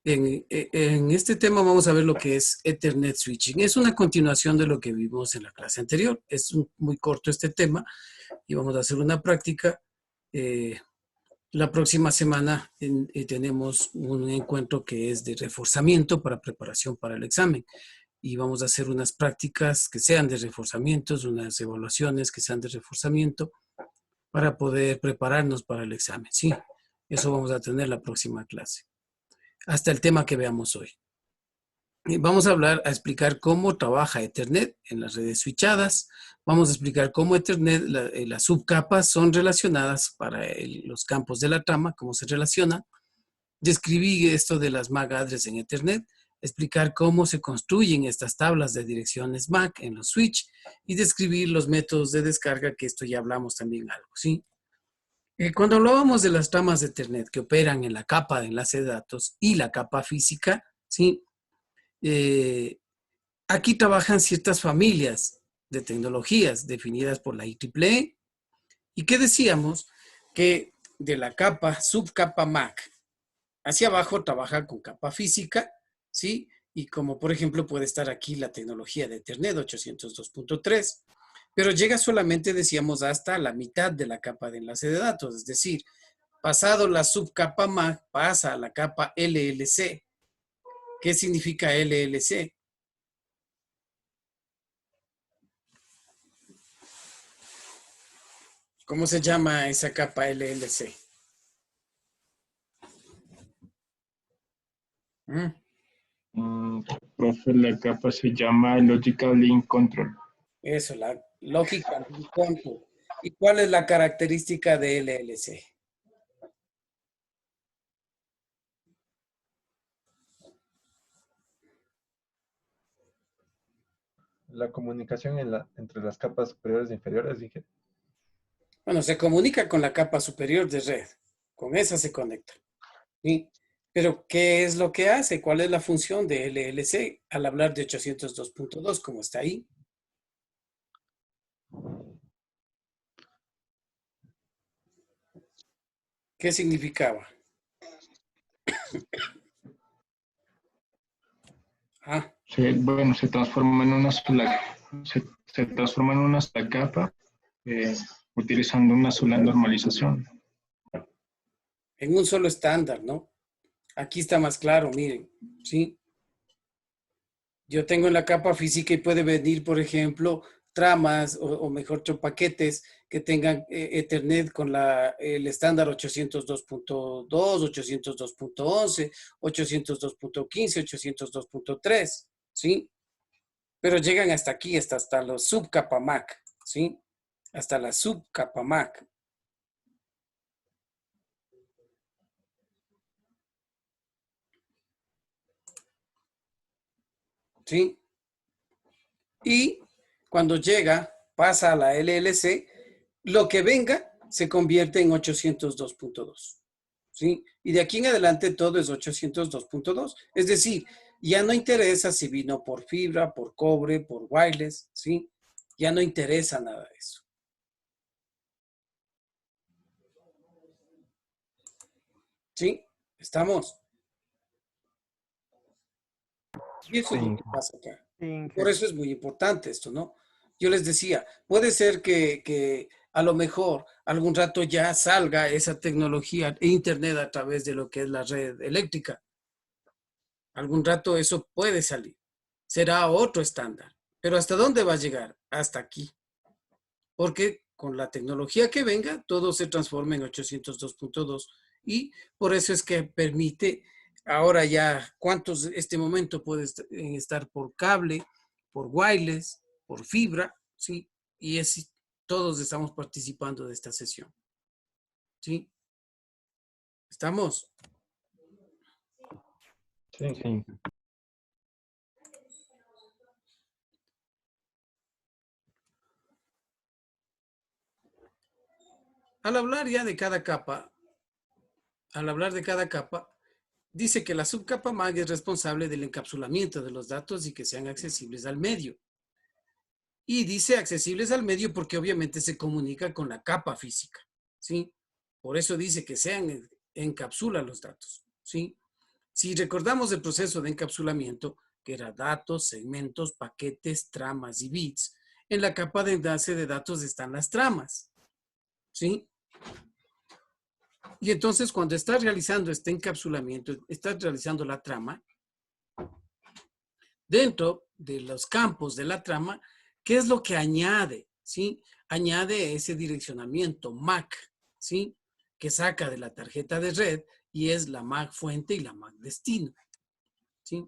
En este tema vamos a ver lo que es Ethernet Switching. Es una continuación de lo que vimos en la clase anterior. Es muy corto este tema y vamos a hacer una práctica. La próxima semana tenemos un encuentro que es de reforzamiento para preparación para el examen. Y vamos a hacer unas prácticas que sean de reforzamientos, unas evaluaciones que sean de reforzamiento para poder prepararnos para el examen. Sí, eso vamos a tener la próxima clase. Hasta el tema que veamos hoy. Vamos a explicar cómo trabaja Ethernet en las redes switchadas. Vamos a explicar cómo Ethernet, las subcapas son relacionadas para los campos de la trama, cómo se relacionan. Describí esto de las MAC address en Ethernet, explicar cómo se construyen estas tablas de direcciones MAC en los switch y describir los métodos de descarga, que esto ya hablamos también algo, ¿sí? Cuando hablábamos de las tramas de Ethernet que operan en la capa de enlace de datos y la capa física, ¿sí? Aquí trabajan ciertas familias de tecnologías definidas por la IEEE. ¿Y qué decíamos? Que de la capa, subcapa MAC, hacia abajo trabaja con capa física, ¿sí? Y como por ejemplo puede estar aquí la tecnología de Ethernet 802.3, pero llega solamente, decíamos, hasta la mitad de la capa de enlace de datos, es decir, pasado la subcapa MAC, pasa a la capa LLC. ¿Qué significa LLC? ¿Cómo se llama esa capa LLC? Profe, la capa se llama Logical Link Control. Eso, la Logical Link Control. ¿Y cuál es la característica de LLC? La comunicación entre las capas superiores e inferiores, dije. Bueno, se comunica con la capa superior de red. Con esa se conecta. ¿Sí? Pero, ¿qué es lo que hace? ¿Cuál es la función de LLC al hablar de 802.2, como está ahí? ¿Qué significaba? Bueno, se transforma en una sola, se transforma en una sola capa utilizando una sola normalización. En un solo estándar, ¿no? Aquí está más claro, miren, ¿sí? Yo tengo en la capa física y puede venir, por ejemplo, tramas o mejor dicho, paquetes que tengan Ethernet con el estándar 802.2, 802.11, 802.15, 802.3, ¿sí? Pero llegan hasta aquí, hasta los subcapa MAC, ¿sí? Hasta la subcapa MAC. ¿Sí? Y cuando llega, pasa a la LLC, lo que venga se convierte en 802.2. ¿Sí? Y de aquí en adelante todo es 802.2. Es decir, ya no interesa si vino por fibra, por cobre, por wireless, ¿sí? Ya no interesa nada de eso. ¿Sí? ¿Estamos? Y eso es lo que pasa acá. Por eso es muy importante esto, ¿no? Yo les decía, puede ser que a lo mejor algún rato ya salga esa tecnología e internet a través de lo que es la red eléctrica. Algún rato eso puede salir. Será otro estándar. Pero ¿hasta dónde va a llegar? Hasta aquí. Porque con la tecnología que venga, todo se transforma en 802.2 y por eso es que permite ahora ya cuántos este momento puede estar por cable, por wireless, por fibra, ¿sí? Y todos estamos participando de esta sesión. ¿Sí? ¿Estamos? Sí. Al hablar ya de cada capa, dice que la subcapa MAC es responsable del encapsulamiento de los datos y que sean accesibles al medio. Y dice accesibles al medio porque obviamente se comunica con la capa física, ¿sí? Por eso dice que encapsula los datos, ¿sí? Si recordamos el proceso de encapsulamiento, que era datos, segmentos, paquetes, tramas y bits, en la capa de enlace de datos están las tramas, ¿sí? Y entonces cuando estás realizando este encapsulamiento, estás realizando la trama, dentro de los campos de la trama, ¿qué es lo que añade? ¿Sí? Añade ese direccionamiento MAC, ¿sí? Que saca de la tarjeta de red y es la MAC fuente y la MAC destino, ¿sí?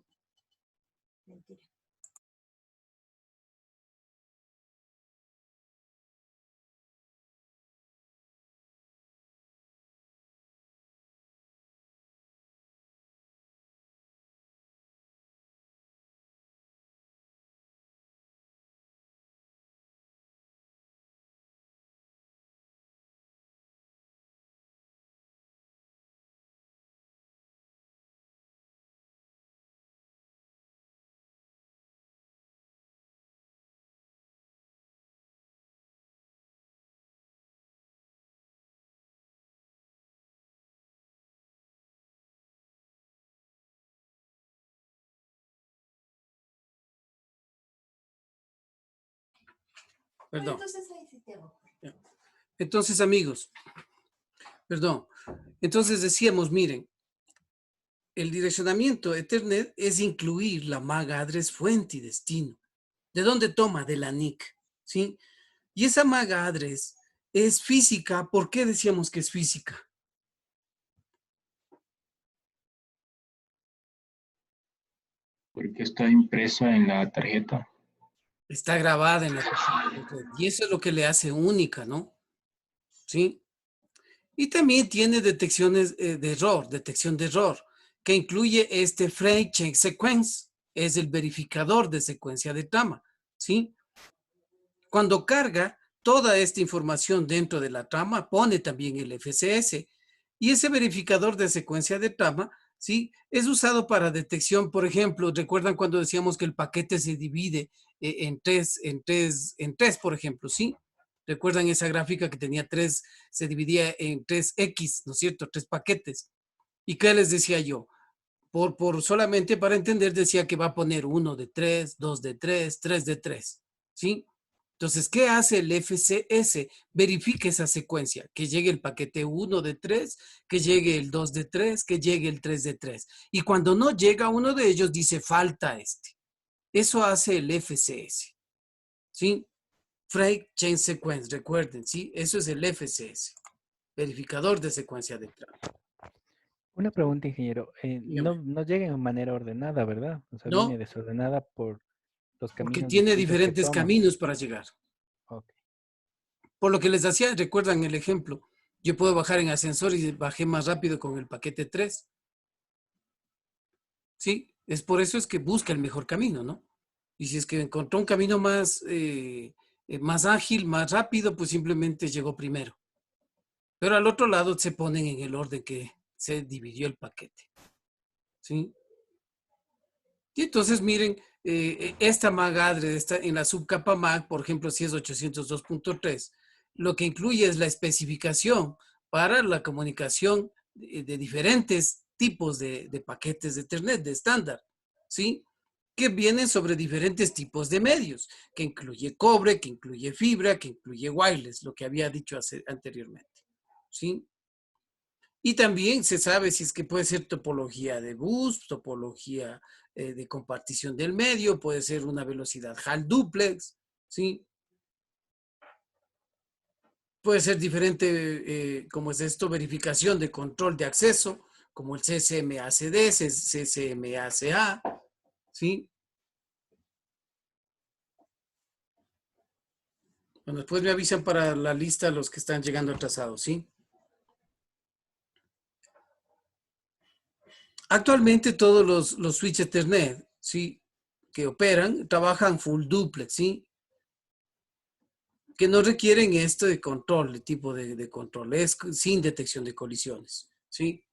Perdón. Entonces, amigos, perdón. Entonces decíamos, miren, el direccionamiento Ethernet es incluir la MAC address fuente y destino. ¿De dónde toma? De la NIC, ¿sí? Y esa MAC address es física. ¿Por qué decíamos que es física? Porque está impresa en la tarjeta. Está grabada en la tarjeta. Y eso es lo que le hace única, ¿no? ¿Sí? Y también tiene detecciones de error, detección de error, que incluye este frame check sequence, es el verificador de secuencia de trama, ¿sí? Cuando carga toda esta información dentro de la trama, pone también el FCS. Y ese verificador de secuencia de trama, ¿sí? Es usado para detección, por ejemplo, ¿recuerdan cuando decíamos que el paquete se divide en tres, por ejemplo, ¿sí? ¿Recuerdan esa gráfica que tenía tres, se dividía en 3X, ¿no es cierto? 3 paquetes. ¿Y qué les decía yo? Por solamente para entender, decía que va a poner 1 de 3, 2 de 3, 3 de 3, ¿sí? Entonces, ¿qué hace el FCS? Verifica esa secuencia, que llegue el paquete 1 de 3, que llegue el 2 de 3, que llegue el 3 de 3. Y cuando no llega uno de ellos, dice falta este. Eso hace el FCS, ¿sí? Frame Chain Sequence, recuerden, ¿sí? Eso es el FCS, verificador de secuencia de trama. Una pregunta, ingeniero. Dígame. No llega en manera ordenada, ¿verdad? O sea, viene No, desordenada por los porque caminos tiene distintos que diferentes toma. caminos para llegar. Ok. Por lo que les decía, recuerdan el ejemplo. Yo puedo bajar en ascensor y bajé más rápido con el paquete 3. ¿Sí? Es por eso es que busca el mejor camino, ¿no? Y si es que encontró un camino más ágil, más rápido, pues simplemente llegó primero. Pero al otro lado se ponen en el orden que se dividió el paquete. ¿Sí? Y entonces miren, esta MAC address está en la subcapa MAC, por ejemplo, si es 802.3, lo que incluye es la especificación para la comunicación de diferentes tipos de paquetes de Ethernet de estándar, ¿sí? Que vienen sobre diferentes tipos de medios, que incluye cobre, que incluye fibra, que incluye wireless, lo que había dicho anteriormente, ¿sí? Y también se sabe si es que puede ser topología de bus, topología de compartición del medio, puede ser una velocidad HAL duplex, ¿sí? Puede ser diferente, como es esto, verificación de control de acceso, como el CCMACD, CCMACA, ¿sí? Bueno, después me avisan para la lista los que están llegando atrasados, ¿sí? Actualmente todos los switch Ethernet, ¿sí? Que operan, trabajan full duplex, ¿sí? Que no requieren esto de control, de tipo de control, es sin detección de colisiones, ¿sí?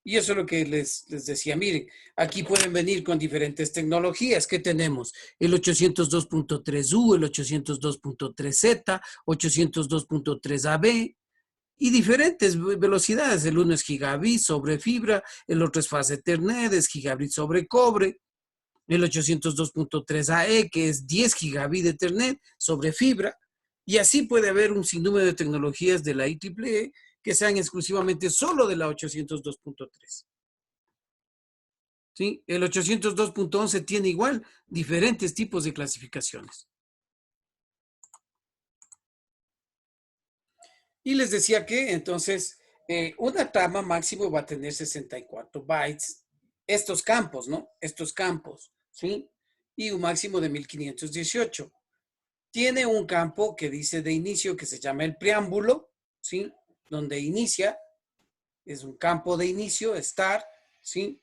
Y eso es lo que les decía, miren, aquí pueden venir con diferentes tecnologías que tenemos, el 802.3U, el 802.3Z, 802.3AB, y diferentes velocidades. El uno es gigabit sobre fibra, el otro es fast Ethernet, es gigabit sobre cobre, el 802.3AE, que es 10 gigabit de Ethernet sobre fibra, y así puede haber un sinnúmero de tecnologías de la IEEE que sean exclusivamente solo de la 802.3. ¿Sí? El 802.11 tiene igual diferentes tipos de clasificaciones. Y les decía que entonces una trama máximo va a tener 64 bytes. Estos campos, ¿no? Estos campos, ¿sí? Y un máximo de 1518. Tiene un campo que dice de inicio que se llama el preámbulo, ¿sí? Donde inicia, es un campo de inicio, start, ¿sí?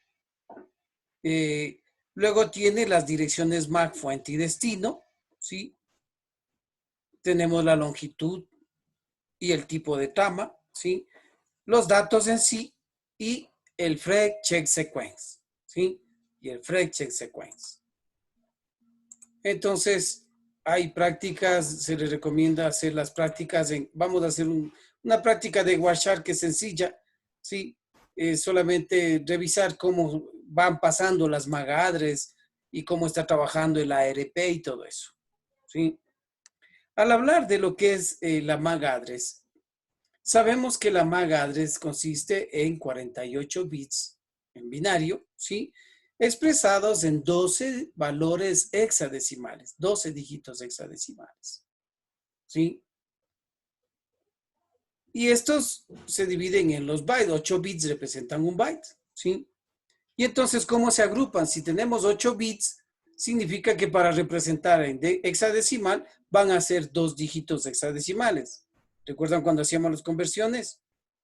Luego tiene las direcciones MAC, fuente y destino, ¿sí? Tenemos la longitud y el tipo de trama, ¿sí? Los datos en sí y el frag check sequence, ¿sí? Y el frag check sequence. Entonces, hay prácticas, se les recomienda hacer las prácticas vamos a hacer una práctica de Wireshark que es sencilla, ¿sí? Solamente revisar cómo van pasando las MAC address y cómo está trabajando el ARP y todo eso, ¿sí? Al hablar de lo que es la MAC address, sabemos que la MAC address consiste en 48 bits en binario, ¿sí? Expresados en 12 valores hexadecimales, 12 dígitos hexadecimales, ¿sí? Y estos se dividen en los bytes, 8 bits representan un byte, ¿sí? Y entonces, ¿cómo se agrupan? Si tenemos 8 bits, significa que para representar en hexadecimal van a ser 2 dígitos hexadecimales. ¿Recuerdan cuando hacíamos las conversiones?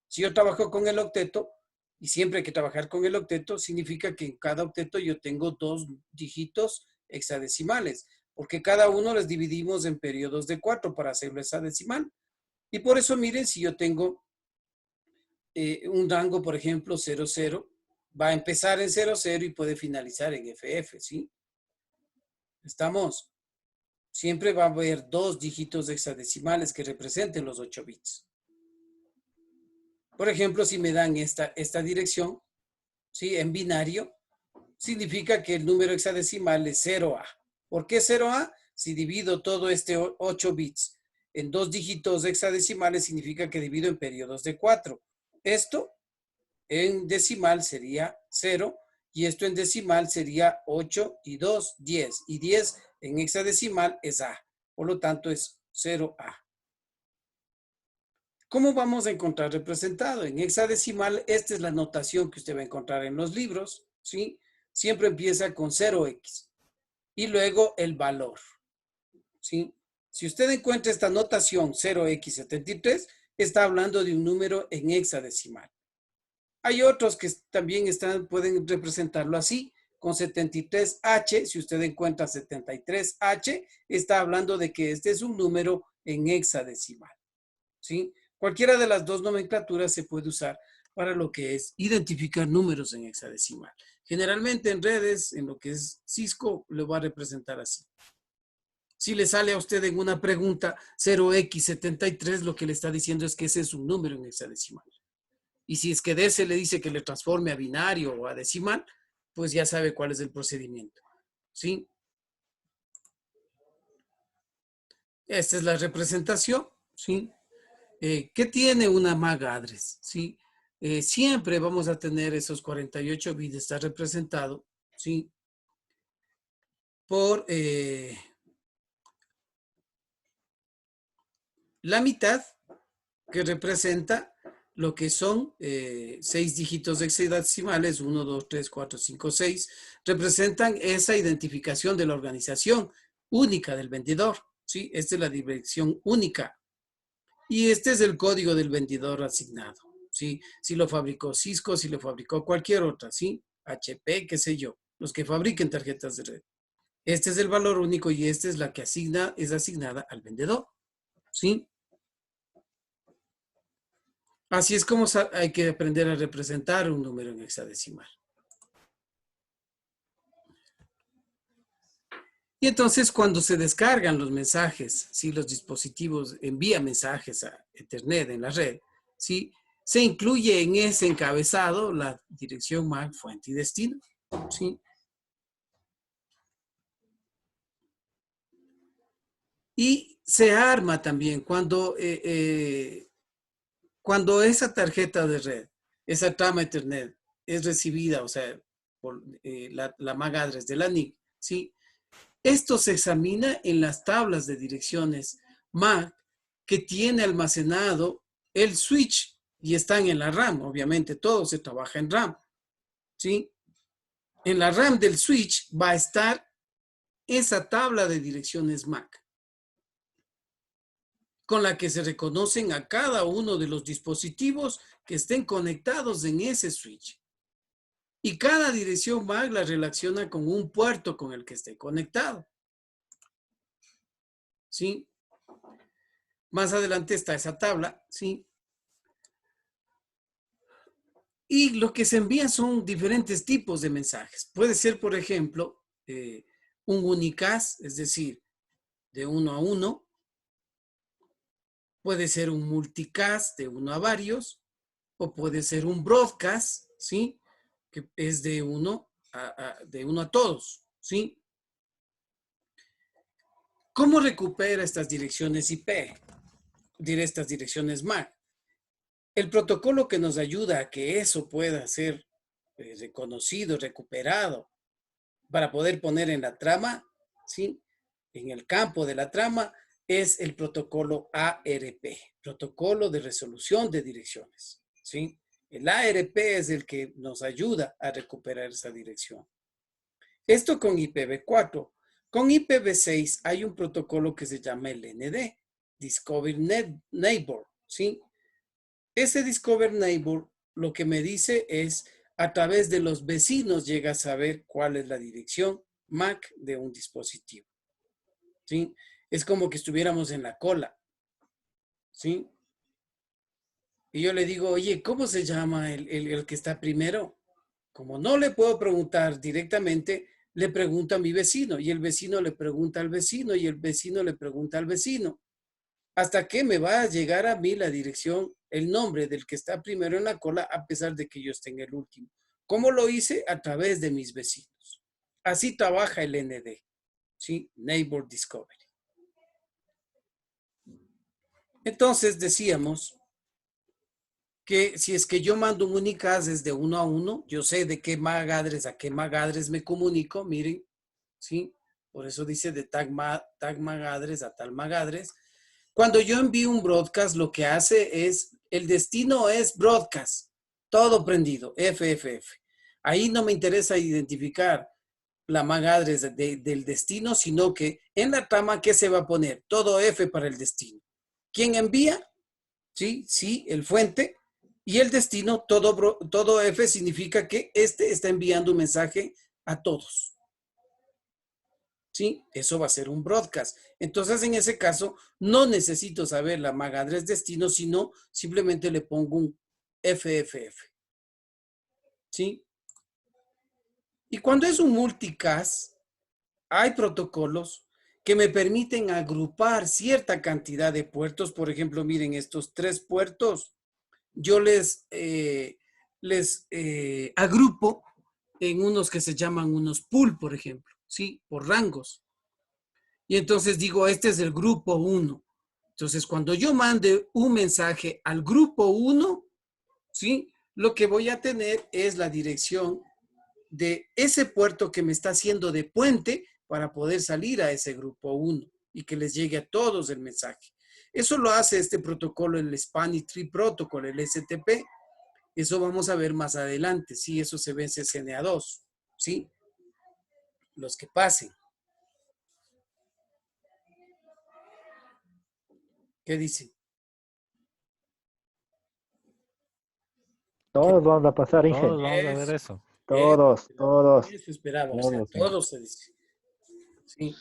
Si yo trabajo con el octeto, y siempre hay que trabajar con el octeto, significa que en cada octeto yo tengo 2 dígitos hexadecimales, porque cada uno les dividimos en periodos de 4 para hacerlo hexadecimal. Y por eso, miren, si yo tengo un rango, por ejemplo, 00, va a empezar en 00 y puede finalizar en FF, ¿sí? ¿Estamos? Siempre va a haber 2 dígitos hexadecimales que representen los 8 bits. Por ejemplo, si me dan esta dirección, ¿sí? En binario, significa que el número hexadecimal es 0A. ¿Por qué 0A? Si divido todo este 8 bits en 2 dígitos hexadecimales, significa que divido en periodos de 4. Esto en decimal sería 0 y esto en decimal sería 8 y 2, 10. Y 10 en hexadecimal es A. Por lo tanto, es 0A. ¿Cómo vamos a encontrar representado? En hexadecimal, esta es la notación que usted va a encontrar en los libros, ¿sí? Siempre empieza con 0x y luego el valor, ¿sí? Si usted encuentra esta notación 0x73, está hablando de un número en hexadecimal. Hay otros que también pueden representarlo así, con 73H. Si usted encuentra 73H, está hablando de que este es un número en hexadecimal, ¿sí? Cualquiera de las dos nomenclaturas se puede usar para lo que es identificar números en hexadecimal. Generalmente en redes, en lo que es Cisco, lo va a representar así. Si le sale a usted en una pregunta 0x73, lo que le está diciendo es que ese es un número en hexadecimal. Y si es que de ese le dice que le transforme a binario o a decimal, pues ya sabe cuál es el procedimiento, ¿sí? Esta es la representación, ¿sí? ¿Qué tiene una MAC address? ¿Sí? Siempre vamos a tener esos 48 bits, está representado, ¿sí? Por la mitad, que representa lo que son 6 dígitos hexadecimales, 1, 2, 3, 4, 5, 6, representan esa identificación de la organización única del vendedor, ¿sí? Esta es la dirección única. Y este es el código del vendedor asignado, ¿sí? Si lo fabricó Cisco, si lo fabricó cualquier otra, ¿sí? HP, qué sé yo, los que fabriquen tarjetas de red. Este es el valor único y esta es la que es asignada al vendedor, ¿sí? Así es como hay que aprender a representar un número en hexadecimal. Y entonces cuando se descargan los mensajes, si los dispositivos envían mensajes a Ethernet en la red, ¿sí? Se incluye en ese encabezado la dirección MAC, fuente y destino, ¿sí? Y se arma también cuando esa tarjeta de red, esa trama Ethernet es recibida, o sea, por la MAC address de la NIC, ¿sí? Esto se examina en las tablas de direcciones MAC que tiene almacenado el switch y están en la RAM, obviamente todo se trabaja en RAM, ¿sí? En la RAM del switch va a estar esa tabla de direcciones MAC, con la que se reconocen a cada uno de los dispositivos que estén conectados en ese switch. Y cada dirección MAC la relaciona con un puerto con el que esté conectado. ¿Sí? Más adelante está esa tabla, ¿sí? Y lo que se envía son diferentes tipos de mensajes. Puede ser, por ejemplo, un unicast, es decir, de 1 a 1. Puede ser un multicast de 1 a varios, o puede ser un broadcast, ¿sí? Que es de uno a todos, ¿sí? ¿Cómo recupera estas direcciones IP? Estas direcciones MAC. El protocolo que nos ayuda a que eso pueda ser reconocido, recuperado, para poder poner en la trama, ¿sí? En el campo de la trama, es el protocolo ARP, Protocolo de Resolución de Direcciones, ¿sí? El ARP es el que nos ayuda a recuperar esa dirección. Esto con IPv4. Con IPv6 hay un protocolo que se llama el ND, Discover Neighbor, ¿sí? Ese Discover Neighbor lo que me dice es, a través de los vecinos llega a saber cuál es la dirección MAC de un dispositivo, ¿sí? Es como que estuviéramos en la cola, ¿sí? Y yo le digo, oye, ¿cómo se llama el que está primero? Como no le puedo preguntar directamente, le pregunto a mi vecino y el vecino le pregunta al vecino y el vecino le pregunta al vecino. Hasta que me va a llegar a mí la dirección, el nombre del que está primero en la cola, a pesar de que yo esté en el último. ¿Cómo lo hice? A través de mis vecinos. Así trabaja el ND, ¿sí? Neighbor Discovery. Entonces decíamos que si es que yo mando un unicast desde 1 a 1, yo sé de qué MAC address a qué MAC address me comunico, miren, ¿sí? Por eso dice de tag MAC address a tal MAC address. Cuando yo envío un broadcast, lo que hace es, el destino es broadcast, todo prendido, FFF. Ahí no me interesa identificar la MAC address del destino, sino que en la trama, ¿qué se va a poner? Todo F para el destino. ¿Quién envía? Sí, el fuente. Y el destino, todo F significa que este está enviando un mensaje a todos. ¿Sí? Eso va a ser un broadcast. Entonces, en ese caso, no necesito saber la MAC address destino, sino simplemente le pongo un FFF. ¿Sí? Y cuando es un multicast, hay protocolos que me permiten agrupar cierta cantidad de puertos. Por ejemplo, miren, estos 3 puertos, yo les agrupo en unos que se llaman unos pool, por ejemplo, ¿sí? Por rangos. Y entonces digo, este es el grupo 1. Entonces, cuando yo mande un mensaje al grupo 1, ¿sí? Lo que voy a tener es la dirección de ese puerto que me está haciendo de puente para poder salir a ese grupo 1 y que les llegue a todos el mensaje. Eso lo hace este protocolo, el Spanish Tree Protocol, el STP. Eso vamos a ver más adelante. Sí, eso se ve en CCNA2. ¿Sí? Los que pasen. ¿Qué dicen? Todos vamos a pasar, Todos Inge. vamos a ver eso. Todos, todos. Eso esperaba. O sea, Todos, sí. todos se dice. ¿Sí?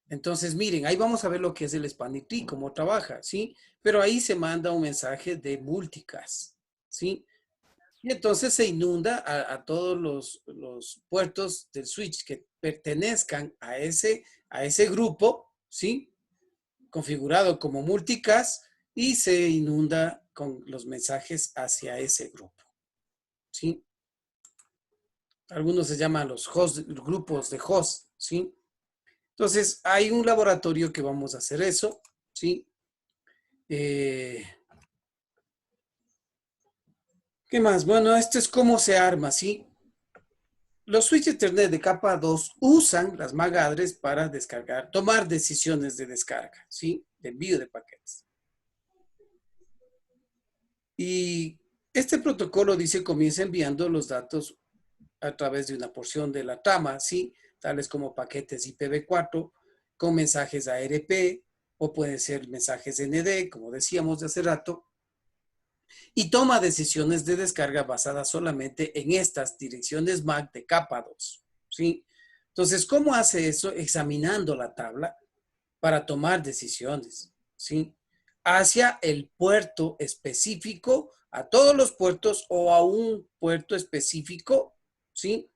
Entonces, miren, ahí vamos a ver lo que es el Spanish Tree, cómo trabaja, ¿sí? Pero ahí se manda un mensaje de multicast, ¿sí? Y entonces se inunda a todos los puertos del switch que pertenezcan a ese grupo, ¿sí? Configurado como multicast y se inunda con los mensajes hacia ese grupo. ¿Sí? Algunos se llaman los grupos de host, ¿sí? Entonces, hay un laboratorio que vamos a hacer eso, ¿sí? ¿Qué más? Bueno, esto es cómo se arma, ¿sí? Los switches Ethernet de capa 2 usan las MAC address para descargar, tomar decisiones de descarga, ¿sí? De envío de paquetes. Y este protocolo dice comienza enviando los datos a través de una porción de la trama, ¿sí? Tales como paquetes IPv4 con mensajes ARP o pueden ser mensajes ND, como decíamos de hace rato, y toma decisiones de descarga basadas solamente en estas direcciones MAC de capa 2, ¿sí? Entonces, ¿cómo hace eso? Examinando la tabla para tomar decisiones, ¿sí? Hacia el puerto específico, a todos los puertos o a un puerto específico, ¿sí?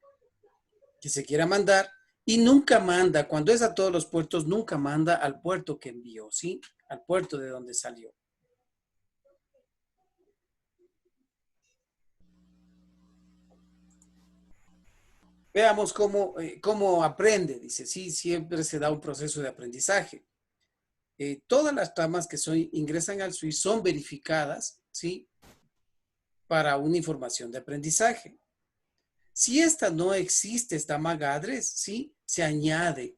Que se quiera mandar y nunca manda, cuando es a todos los puertos, nunca manda al puerto que envió, ¿sí? Al puerto de donde salió. Veamos cómo aprende, dice, sí, siempre se da un proceso de aprendizaje. Todas las tramas que ingresan al switch son verificadas, ¿sí? Para una información de aprendizaje. Si esta no existe, esta MAC address, ¿sí? Se añade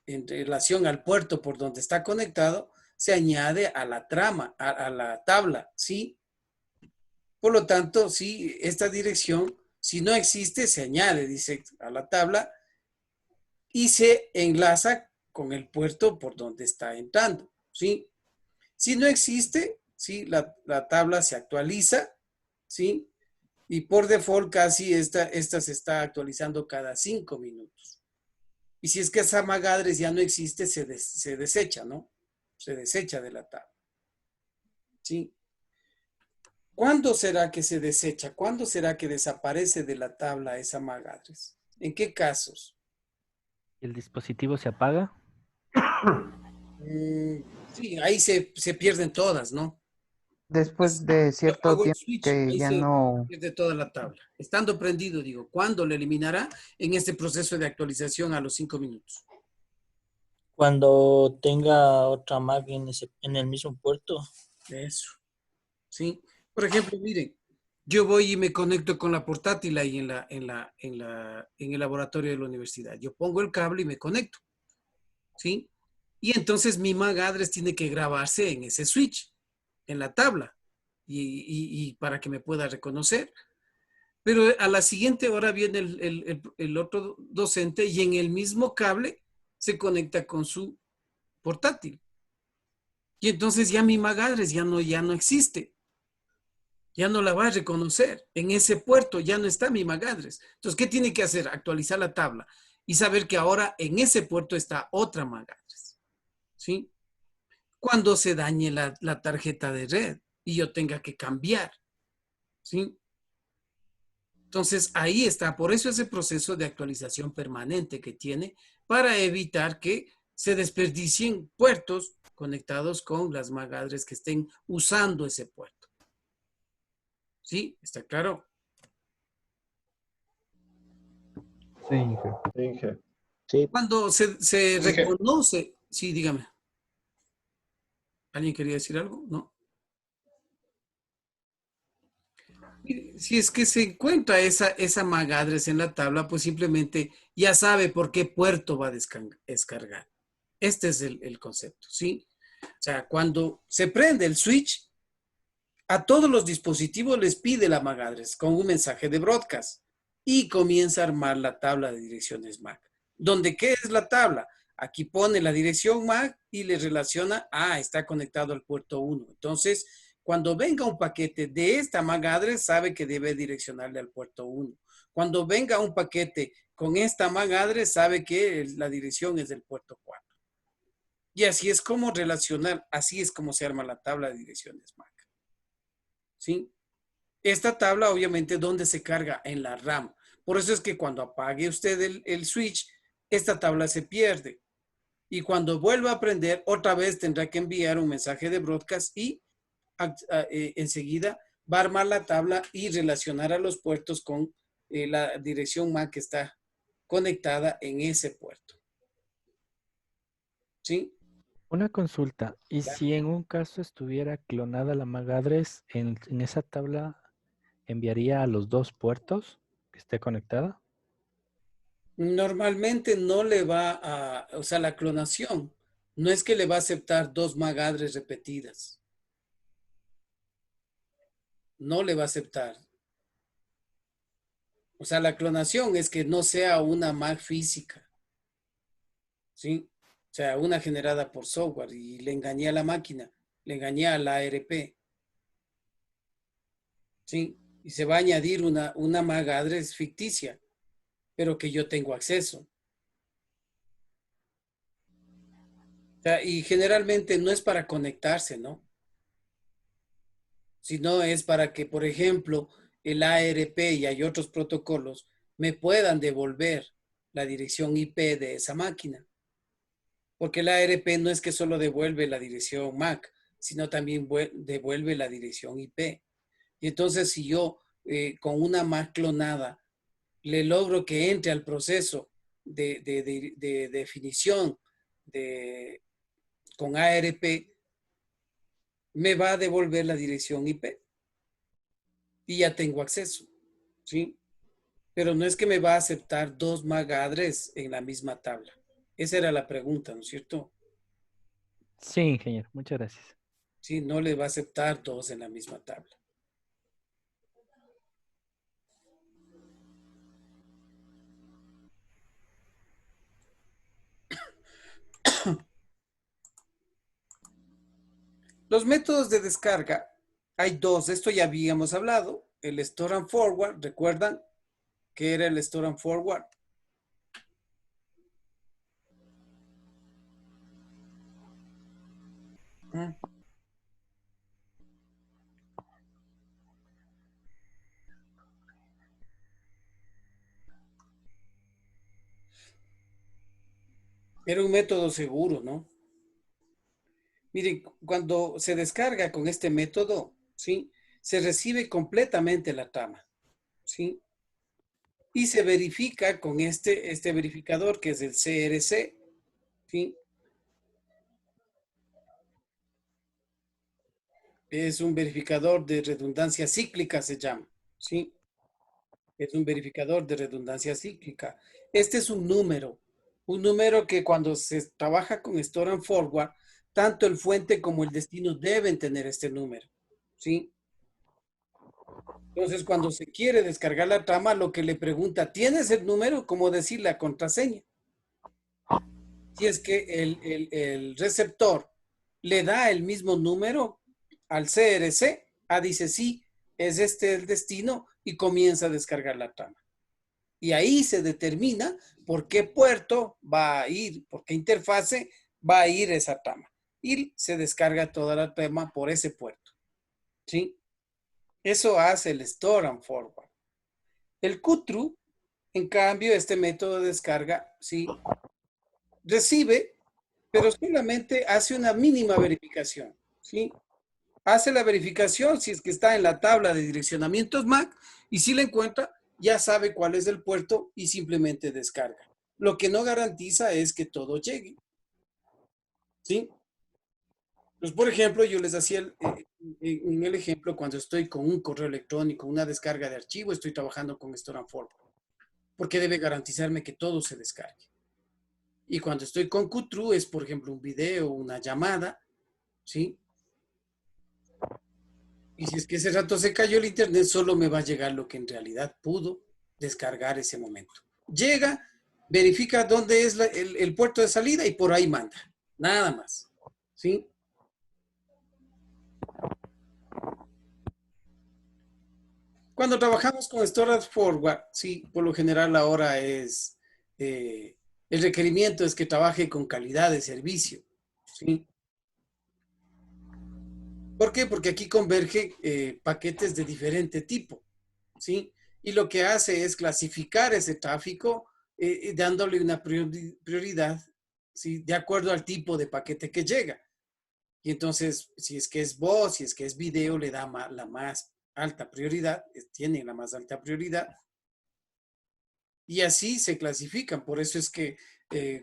en relación al puerto por donde está conectado, se añade a la trama, a la tabla, ¿sí? Por lo tanto, sí, esta dirección, si no existe, se añade, dice, a la tabla y se enlaza con el puerto por donde está entrando, ¿sí? Si no existe, ¿sí? La tabla se actualiza, ¿sí? Y por default casi esta se está actualizando cada 5 minutos. Y si es que esa MAC address ya no existe, se desecha, ¿no? Se desecha de la tabla. ¿Sí? ¿Cuándo será que se desecha? ¿Cuándo será que desaparece de la tabla esa MAC address? ¿En qué casos? ¿El dispositivo se apaga? Sí, ahí se pierden todas, ¿no? Después de Yo cierto apago el tiempo switch, que ahí ya se no, pierde toda la tabla. Estando prendido, digo, ¿cuándo lo eliminará? En este proceso de actualización a los 5 minutos. Cuando tenga otra Mac en el mismo puerto. Eso, ¿sí? Por ejemplo, miren, yo voy y me conecto con la portátil ahí en el laboratorio de la universidad. Yo pongo el cable y me conecto, ¿sí? Y entonces mi MAC address tiene que grabarse en ese switch, en la tabla, y para que me pueda reconocer. Pero a la siguiente hora viene el otro docente y en el mismo cable se conecta con su portátil. Y entonces ya mi MAC address ya no existe. Ya no la va a reconocer. En ese puerto ya no está mi MAC address. Entonces, ¿qué tiene que hacer? Actualizar la tabla y saber que ahora en ese puerto está otra MAC address. ¿Sí? Cuando se dañe la tarjeta de red y yo tenga que cambiar. ¿Sí? Entonces, ahí está. Por eso ese proceso de actualización permanente que tiene para evitar que se desperdicien puertos conectados con las MAC address que estén usando ese puerto. ¿Sí? ¿Está claro? Sí, Inge. Inge. Sí, Cuando se Dije, reconoce, sí, dígame. ¿Alguien quería decir algo? ¿No? Si es que se encuentra esa MAC address en la tabla, pues simplemente ya sabe por qué puerto va a descargar. Este es el concepto, ¿sí? O sea, cuando se prende el switch, a todos los dispositivos les pide la MAC address con un mensaje de broadcast y comienza a armar la tabla de direcciones MAC. ¿Dónde qué es la tabla? Aquí pone la dirección MAC y le relaciona, está conectado al puerto 1. Entonces, cuando venga un paquete de esta MAC address, sabe que debe direccionarle al puerto 1. Cuando venga un paquete con esta MAC address, sabe que la dirección es del puerto 4. Y así es como relacionar, así es como se arma la tabla de direcciones MAC. ¿Sí? Esta tabla, obviamente, ¿dónde se carga? En la RAM. Por eso es que cuando apague usted el switch, esta tabla se pierde. Y cuando vuelva a prender, otra vez tendrá que enviar un mensaje de broadcast y enseguida va a armar la tabla y relacionar a los puertos con la dirección MAC que está conectada en ese puerto. ¿Sí? Una consulta. ¿Y Ya. si en un caso estuviera clonada la MAC address, en esa tabla enviaría a los dos puertos que esté conectada? Normalmente no le va a, o sea, la clonación no es que le va a aceptar dos MAC address repetidas. No le va a aceptar. O sea, la clonación es que no sea una MAC física. ¿Sí? O sea, una generada por software y le engañé a la máquina, le engañé a la ARP. ¿Sí? Y se va a añadir una MAC address ficticia, pero que yo tengo acceso. O sea, y generalmente no es para conectarse, ¿no? Sino es para que, por ejemplo, el ARP y hay otros protocolos me puedan devolver la dirección IP de esa máquina. Porque el ARP no es que solo devuelve la dirección MAC, sino también devuelve la dirección IP. Y entonces si yo con una MAC clonada le logro que entre al proceso de definición con ARP, me va a devolver la dirección IP y ya tengo acceso, ¿sí? Pero no es que me va a aceptar dos MAC address en la misma tabla. Esa era la pregunta, ¿no es cierto? Sí, ingeniero. Muchas gracias. Sí, no le va a aceptar dos en la misma tabla. Los métodos de descarga, hay dos, esto ya habíamos hablado, el Store and Forward, ¿recuerdan qué era el Store and Forward? Era un método seguro, ¿no? Miren, cuando se descarga con este método, ¿sí? Se recibe completamente la trama, ¿sí? Y se verifica con este verificador que es el CRC, ¿sí? Es un verificador de redundancia cíclica, se llama, ¿sí? Es un verificador de redundancia cíclica. Este es un número que cuando se trabaja con Store and Forward, tanto el fuente como el destino deben tener este número, ¿sí? Entonces, cuando se quiere descargar la trama, lo que le pregunta, ¿tienes el número? Como decir la contraseña. Si es que el receptor le da el mismo número al CRC, dice sí, es este el destino y comienza a descargar la trama. Y ahí se determina por qué puerto va a ir, por qué interfase va a ir esa trama. Y se descarga toda la trama por ese puerto. ¿Sí? Eso hace el Store and Forward. El QTrue, en cambio, este método de descarga, ¿sí? Recibe, pero solamente hace una mínima verificación, ¿sí? Hace la verificación si es que está en la tabla de direccionamientos MAC y si la encuentra, ya sabe cuál es el puerto y simplemente descarga. Lo que no garantiza es que todo llegue, ¿sí? Pues, por ejemplo, yo les hacía en el ejemplo cuando estoy con un correo electrónico, una descarga de archivo, estoy trabajando con Store and Forward, porque debe garantizarme que todo se descargue. Y cuando estoy con QTrue es, por ejemplo, un video, una llamada, ¿sí? Y si es que ese rato se cayó el internet, solo me va a llegar lo que en realidad pudo descargar ese momento. Llega, verifica dónde es el puerto de salida y por ahí manda. Nada más, ¿sí? Cuando trabajamos con Storage Forward, sí, por lo general ahora es, el requerimiento es que trabaje con calidad de servicio, ¿sí? ¿Por qué? Porque aquí converge paquetes de diferente tipo, ¿sí? Y lo que hace es clasificar ese tráfico dándole una prioridad, ¿sí? De acuerdo al tipo de paquete que llega. Y entonces, si es que es voz, si es que es video, le da la más alta prioridad, tiene la más alta prioridad. Y así se clasifican. Por eso es que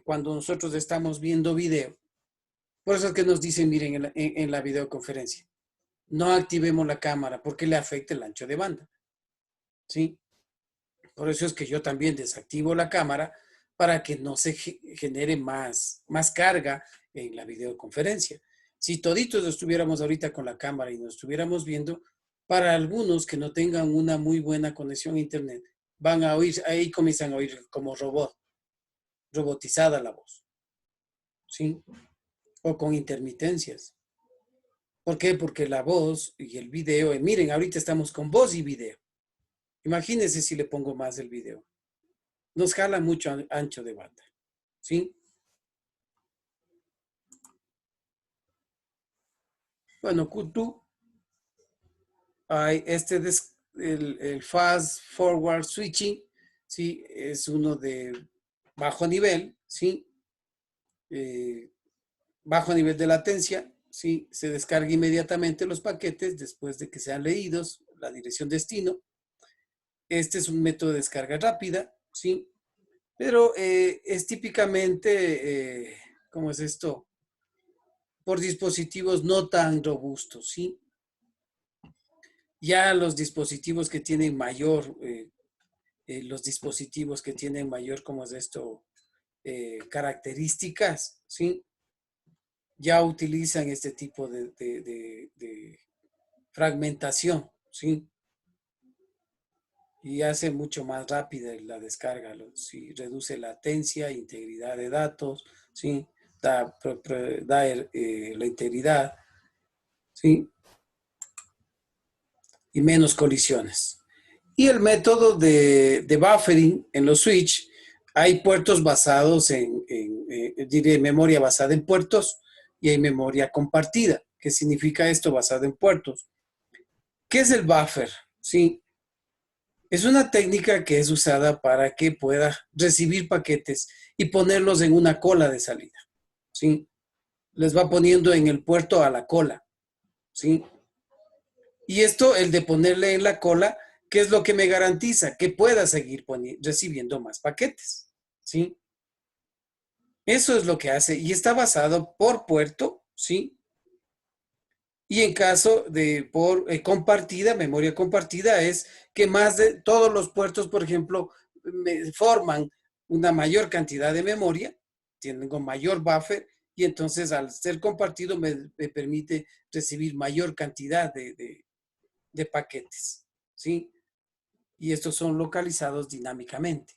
cuando nosotros estamos viendo video, por eso es que nos dicen, miren, en la videoconferencia, no activemos la cámara porque le afecta el ancho de banda. ¿Sí? Por eso es que yo también desactivo la cámara para que no se genere más carga en la videoconferencia. Si toditos estuviéramos ahorita con la cámara y nos estuviéramos viendo, para algunos que no tengan una muy buena conexión a internet, van a oír, ahí comienzan a oír como robotizada la voz. ¿Sí? O con intermitencias. ¿Por qué? Porque la voz y el video, miren, ahorita estamos con voz y video. Imagínense si le pongo más el video. Nos jala mucho ancho de banda. ¿Sí? Bueno, Q2, hay el Fast Forward Switching, ¿sí? Es uno de bajo nivel, ¿sí? Bajo nivel de latencia, ¿sí? Se descarga inmediatamente los paquetes después de que sean leídos, la dirección destino. Este es un método de descarga rápida, ¿sí? Pero es típicamente, ¿cómo es esto? Por dispositivos no tan robustos, ¿sí? Ya los dispositivos que tienen mayor, ¿cómo es esto? Características, ¿sí? Ya utilizan este tipo de fragmentación, ¿sí? Y hace mucho más rápida la descarga, ¿sí? Reduce latencia, integridad de datos, ¿sí? Da la integridad, ¿sí? Y menos colisiones. Y el método de buffering en los switch, hay puertos basados diré memoria basada en puertos y hay memoria compartida. ¿Qué significa esto basado en puertos? ¿Qué es el buffer? ¿Sí? Es una técnica que es usada para que pueda recibir paquetes y ponerlos en una cola de salida. ¿Sí? Les va poniendo en el puerto a la cola. ¿Sí? Y esto, el de ponerle en la cola, ¿qué es lo que me garantiza? Que pueda seguir recibiendo más paquetes. ¿Sí? Eso es lo que hace. Y está basado por puerto, ¿sí? Y en caso de por compartida, memoria compartida, es que más de todos los puertos, por ejemplo, forman una mayor cantidad de memoria, tengo mayor buffer, y entonces al ser compartido me permite recibir mayor cantidad de paquetes, ¿sí? Y estos son localizados dinámicamente.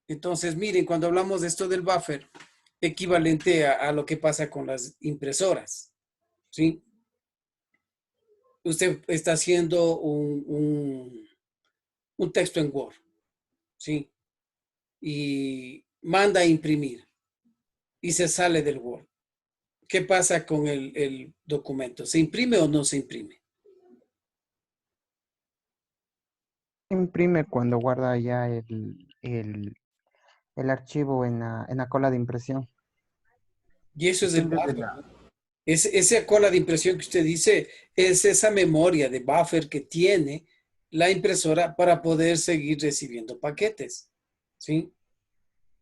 Entonces, miren, cuando hablamos de esto del buffer, equivalente a lo que pasa con las impresoras, ¿sí? Usted está haciendo un texto en Word, ¿sí? Y manda a imprimir y se sale del Word. ¿Qué pasa con el documento? ¿Se imprime o no se imprime? Imprime cuando guarda ya el archivo en la cola de impresión. Y eso es el Depende de buffer, la... ¿no? Esa cola de impresión que usted dice es esa memoria de buffer que tiene la impresora para poder seguir recibiendo paquetes, ¿sí?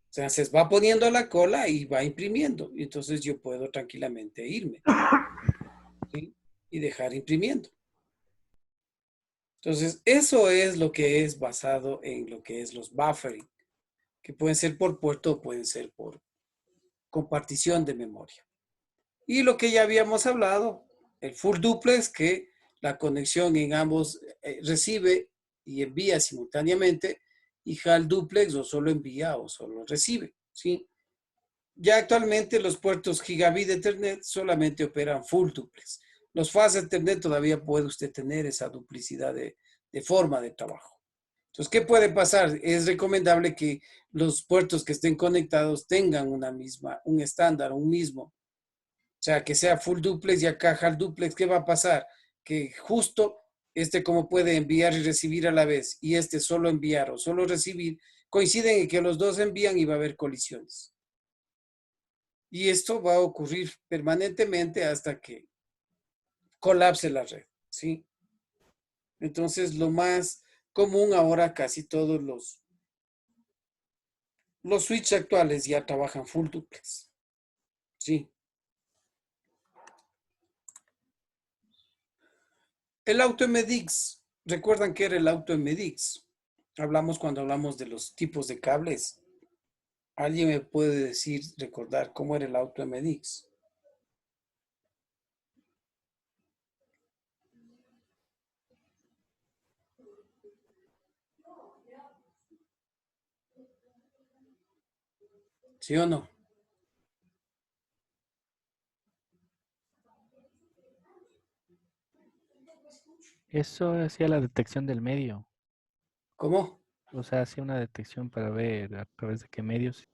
Entonces va poniendo la cola y va imprimiendo. Y entonces yo puedo tranquilamente irme, ¿sí? Y dejar imprimiendo. Entonces eso es lo que es basado en lo que es los buffering, que pueden ser por puerto o pueden ser por compartición de memoria. Y lo que ya habíamos hablado, el full duplex, que la conexión en ambos recibe y envía simultáneamente, y HAL duplex o solo envía o solo recibe, ¿sí? Ya actualmente los puertos gigabit de Ethernet solamente operan full duplex. Los fast Ethernet todavía puede usted tener esa duplicidad de forma de trabajo. Entonces, ¿qué puede pasar? Es recomendable que los puertos que estén conectados tengan un estándar, un mismo. O sea, que sea full duplex y acá HAL duplex. ¿Qué va a pasar? Que justo como puede enviar y recibir a la vez y solo enviar o solo recibir, coinciden en que los dos envían y va a haber colisiones. Y esto va a ocurrir permanentemente hasta que colapse la red, ¿sí? Entonces, lo más común ahora, casi todos los switch actuales ya trabajan full duplex, ¿sí? El AutoMDX, ¿recuerdan qué era el AutoMDX? Hablamos cuando hablamos de los tipos de cables. ¿Alguien me puede decir, recordar cómo era el AutoMDX? ¿Sí o no? Eso hacía la detección del medio. ¿Cómo? O sea, hacía una detección para ver a través de qué medios,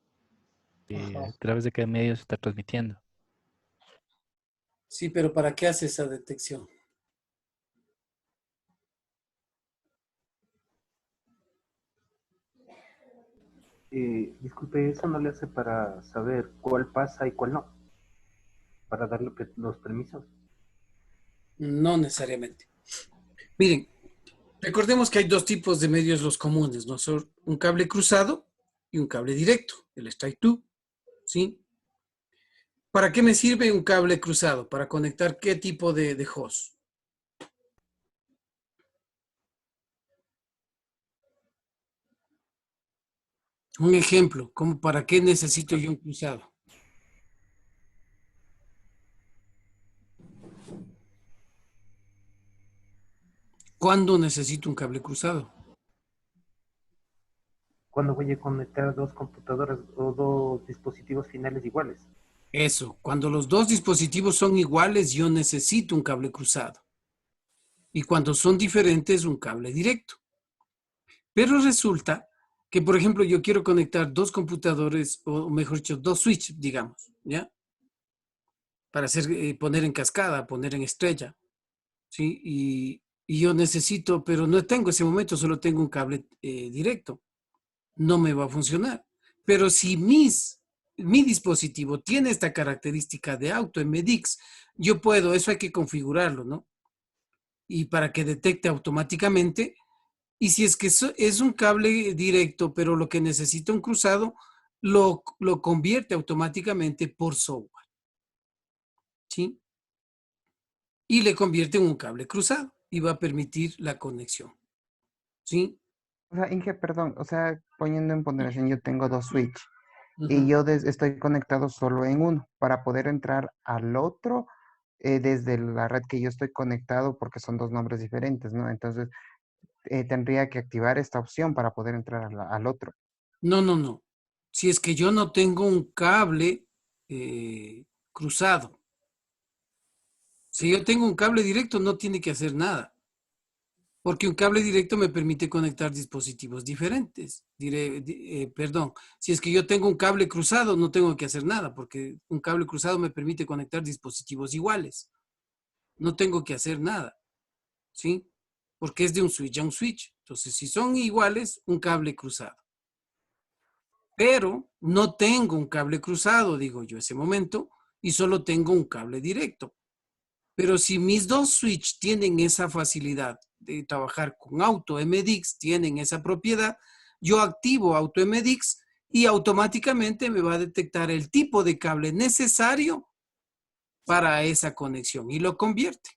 Ajá. a través de qué medios se está transmitiendo. Sí, pero ¿para qué hace esa detección? Disculpe, ¿eso no le hace para saber cuál pasa y cuál no? Para dar los permisos. No necesariamente. Miren, recordemos que hay dos tipos de medios los comunes, ¿no? Son un cable cruzado y un cable directo, el strike 2, ¿sí? ¿Para qué me sirve un cable cruzado? Para conectar qué tipo de host. Un ejemplo, ¿cómo para qué necesito yo un cruzado? ¿Cuándo necesito un cable cruzado? ¿Cuándo voy a conectar dos computadoras o dos dispositivos finales iguales? Eso, cuando los dos dispositivos son iguales, yo necesito un cable cruzado. Y cuando son diferentes, un cable directo. Pero resulta que, por ejemplo, yo quiero conectar dos computadores, o mejor dicho, dos switches, digamos, ¿ya? Para hacer, poner en cascada, poner en estrella, ¿sí? Y yo necesito, pero no tengo ese momento, solo tengo un cable directo. No me va a funcionar. Pero si mi dispositivo tiene esta característica de AutoMDX, yo puedo, eso hay que configurarlo, ¿no? Y para que detecte automáticamente. Y si es que es un cable directo, pero lo que necesita un cruzado, lo convierte automáticamente por software, ¿sí? Y le convierte en un cable cruzado y va a permitir la conexión, ¿sí? O sea, Inge, perdón, o sea, poniendo en ponderación, yo tengo dos switch y Ujú. yo estoy conectado solo en uno para poder entrar al otro desde la red que yo estoy conectado porque son dos nombres diferentes, ¿no? Entonces, tendría que activar esta opción para poder entrar al otro. No, no, no. Si es que yo no tengo un cable cruzado, si yo tengo un cable directo, no tiene que hacer nada. Porque un cable directo me permite conectar dispositivos diferentes. Perdón, si es que yo tengo un cable cruzado, no tengo que hacer nada, porque un cable cruzado me permite conectar dispositivos iguales. No tengo que hacer nada, ¿sí? Porque es de un switch a un switch. Entonces, si son iguales, un cable cruzado. Pero no tengo un cable cruzado, digo yo, ese momento, y solo tengo un cable directo. Pero si mis dos switch tienen esa facilidad de trabajar con AutoMDX, tienen esa propiedad, yo activo AutoMDX y automáticamente me va a detectar el tipo de cable necesario para esa conexión y lo convierte.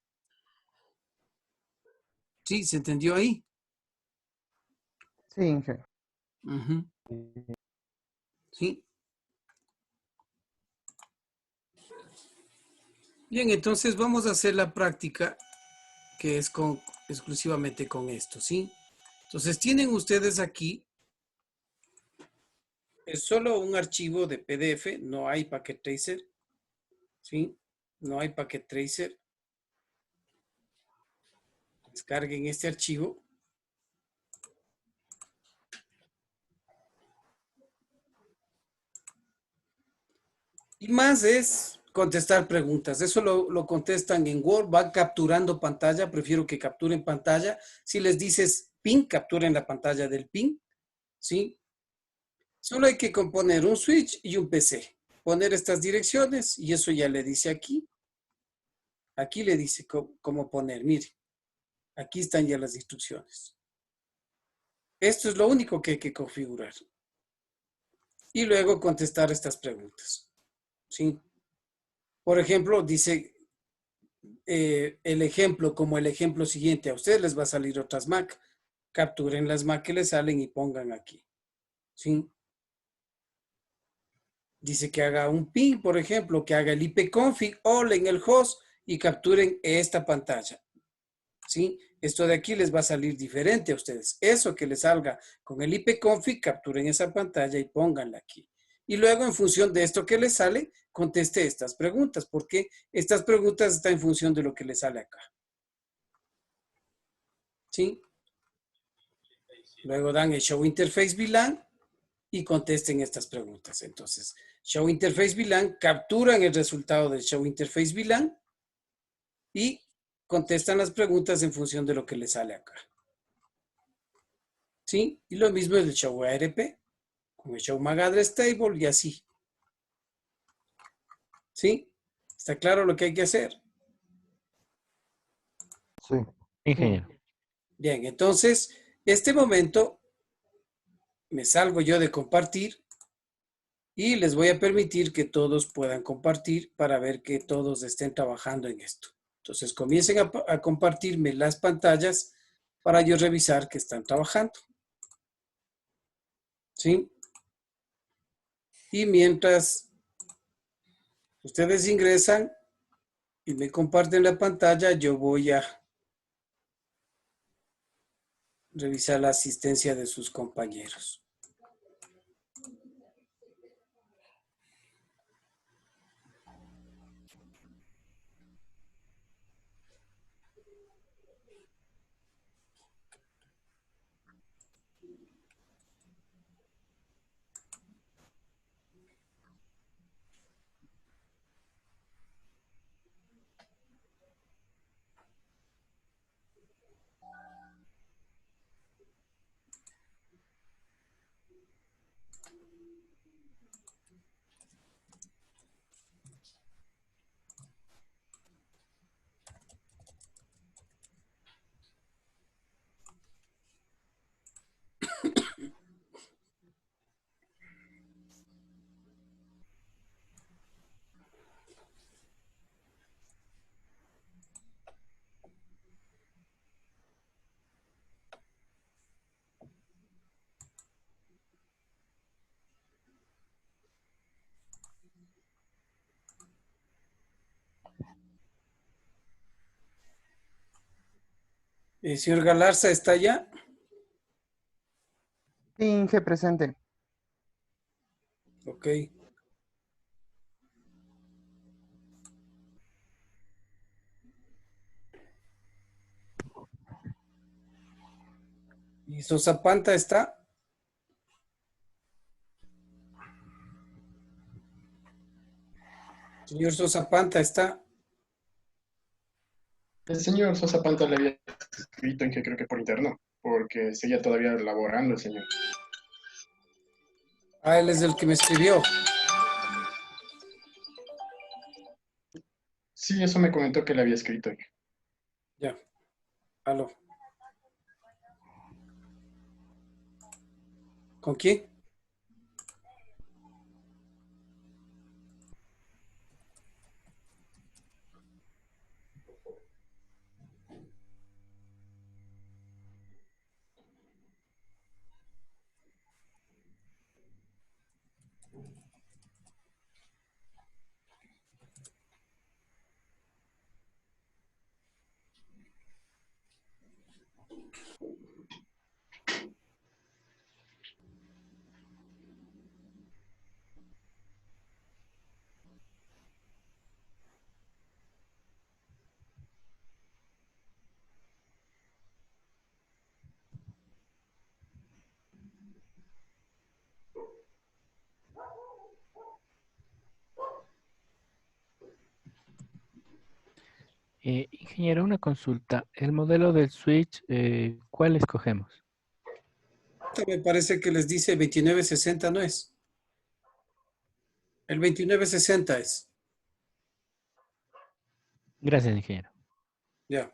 ¿Sí? ¿Se entendió ahí? Sí, Inge. Ujú. ¿Sí? Bien, entonces vamos a hacer la práctica que es exclusivamente con esto, ¿sí? Entonces tienen ustedes aquí, es solo un archivo de PDF, no hay packet tracer, ¿sí? No hay packet tracer. Descarguen este archivo. Y más es contestar preguntas. Eso lo contestan en Word, van capturando pantalla. Prefiero que capturen pantalla. Si les dices pin, capturen la pantalla del pin, ¿sí? Solo hay que componer un switch y un PC. poner estas direcciones y eso ya le dice aquí. Aquí le dice cómo poner, mire. Aquí están ya las instrucciones. Esto es lo único que hay que configurar. Y luego contestar estas preguntas. ¿Sí? Por ejemplo, dice el ejemplo como el ejemplo siguiente. A ustedes les va a salir otras MAC. Capturen las MAC que les salen y pongan aquí. ¿Sí? Dice que haga un ping, por ejemplo, que haga el ipconfig all en el host y capturen esta pantalla. ¿Sí? Esto de aquí les va a salir diferente a ustedes. Eso que les salga con el ipconfig, capturen esa pantalla y pónganla aquí. Y luego, en función de esto que les sale, conteste estas preguntas, porque estas preguntas están en función de lo que les sale acá. ¿Sí? Luego dan el show interface VLAN y contesten estas preguntas. Entonces, show interface VLAN, capturan el resultado del show interface VLAN y contestan las preguntas en función de lo que les sale acá. ¿Sí? Y lo mismo es el show ARP, con el show MAC address table y así. ¿Sí? ¿Está claro lo que hay que hacer? Sí. Ingeniero. Bien, entonces, este momento me salgo yo de compartir y les voy a permitir que todos puedan compartir para ver que todos estén trabajando en esto. Entonces, comiencen a compartirme las pantallas para yo revisar que están trabajando. ¿Sí? Y mientras ustedes ingresan y me comparten la pantalla, yo voy a revisar la asistencia de sus compañeros. Señor Galarza, ¿está allá? Sí, Inge, presente. Ok. ¿Y Sosapanta está? Señor Sosapanta, ¿está? El señor Sosa Panta le había escrito en que creo que por interno, porque seguía todavía laborando el señor. Ah, él es el que me escribió. Sí, eso me comentó que le había escrito. Ya. Aló. ¿Con quién? Ingeniero, una consulta. El modelo del switch, ¿cuál escogemos? Me parece que les dice 2960, ¿no es? El 2960 es. Gracias, ingeniero. Ya.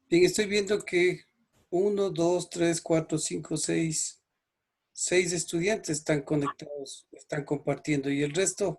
Bien, estoy viendo que 1, 2, 3, 4, 5, 6, 6 estudiantes están conectados, están compartiendo. ¿Y el resto?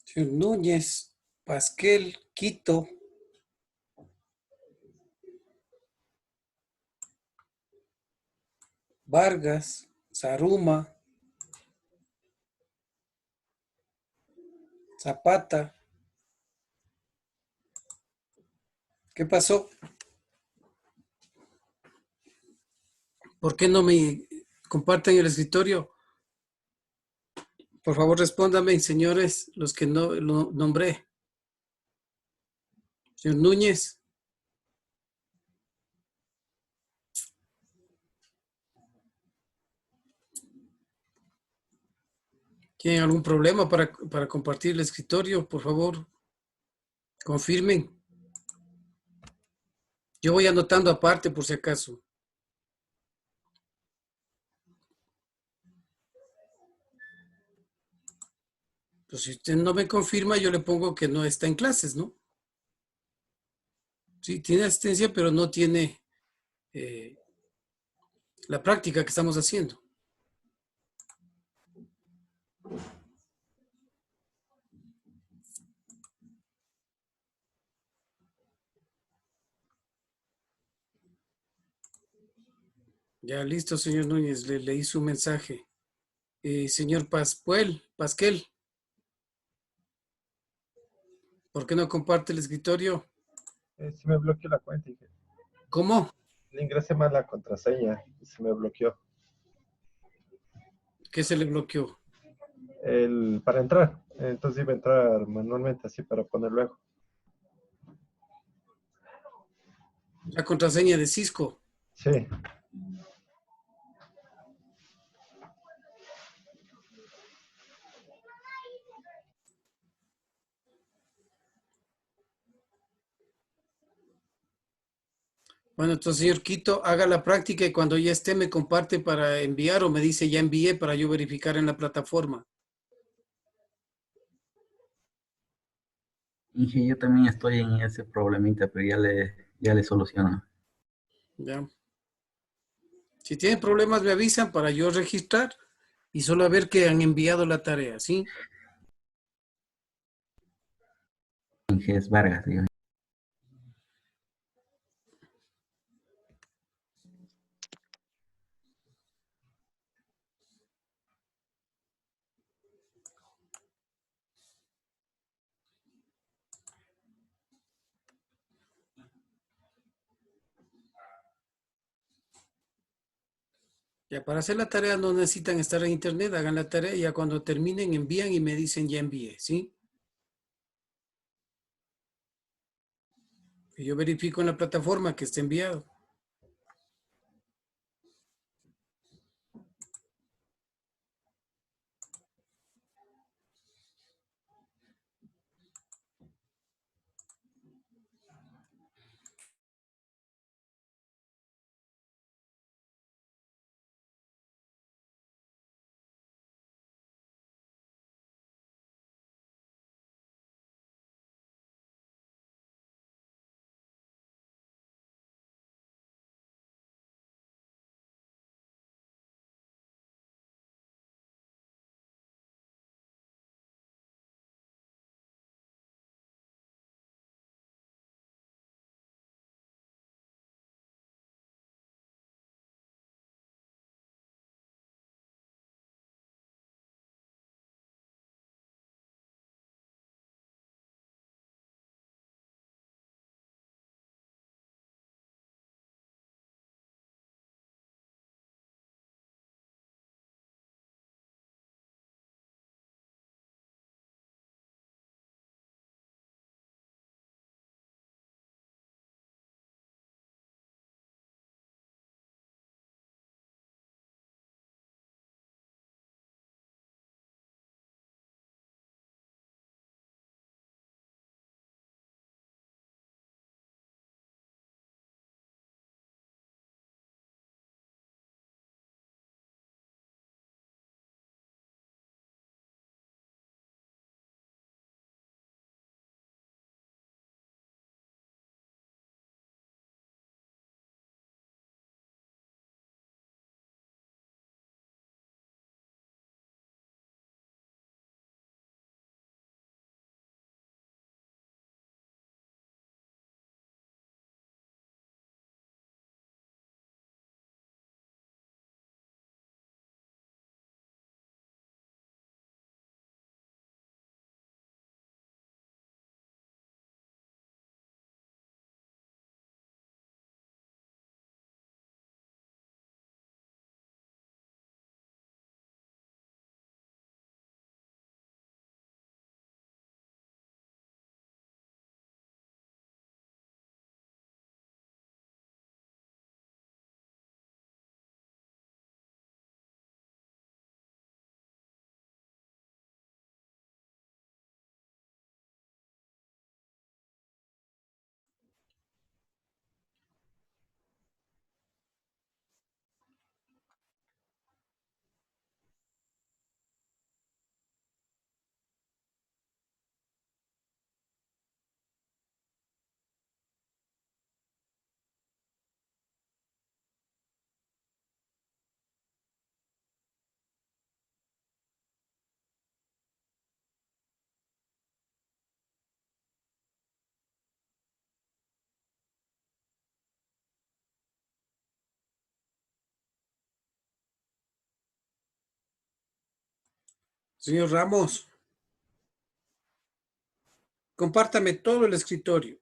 Señor Núñez, Pasquel, Quito, Vargas, Zaruma, Zapata. ¿Qué pasó? ¿Por qué no me comparten el escritorio? Por favor, respóndame, señores, los que no lo nombré. Señor Núñez, ¿tienen algún problema para compartir el escritorio? Por favor, confirmen. Yo voy anotando aparte por si acaso. Pues si usted no me confirma, yo le pongo que no está en clases, ¿no? Sí, tiene asistencia, pero no tiene la práctica que estamos haciendo. Ya listo, señor Núñez, le leí su mensaje. Señor Pasquel, ¿por qué no comparte el escritorio? Sí me bloqueó la cuenta, dije. ¿Cómo? Le ingresé mal la contraseña y se me bloqueó. ¿Qué se le bloqueó? Para entrar. Entonces iba a entrar manualmente así para poner luego. La contraseña de Cisco. Sí. Bueno, entonces, señor Quito, haga la práctica y cuando ya esté me comparte para enviar o me dice ya envié para yo verificar en la plataforma. Inge, yo también estoy en ese problemita, pero ya le soluciono. Ya. Si tienen problemas me avisan para yo registrar y solo a ver que han enviado la tarea, ¿sí? Inge es Vargas, digo. Ya para hacer la tarea no necesitan estar en internet, hagan la tarea y ya cuando terminen envían y me dicen ya envié, ¿sí? Y yo verifico en la plataforma que esté enviado. Señor Ramos, compártame todo el escritorio.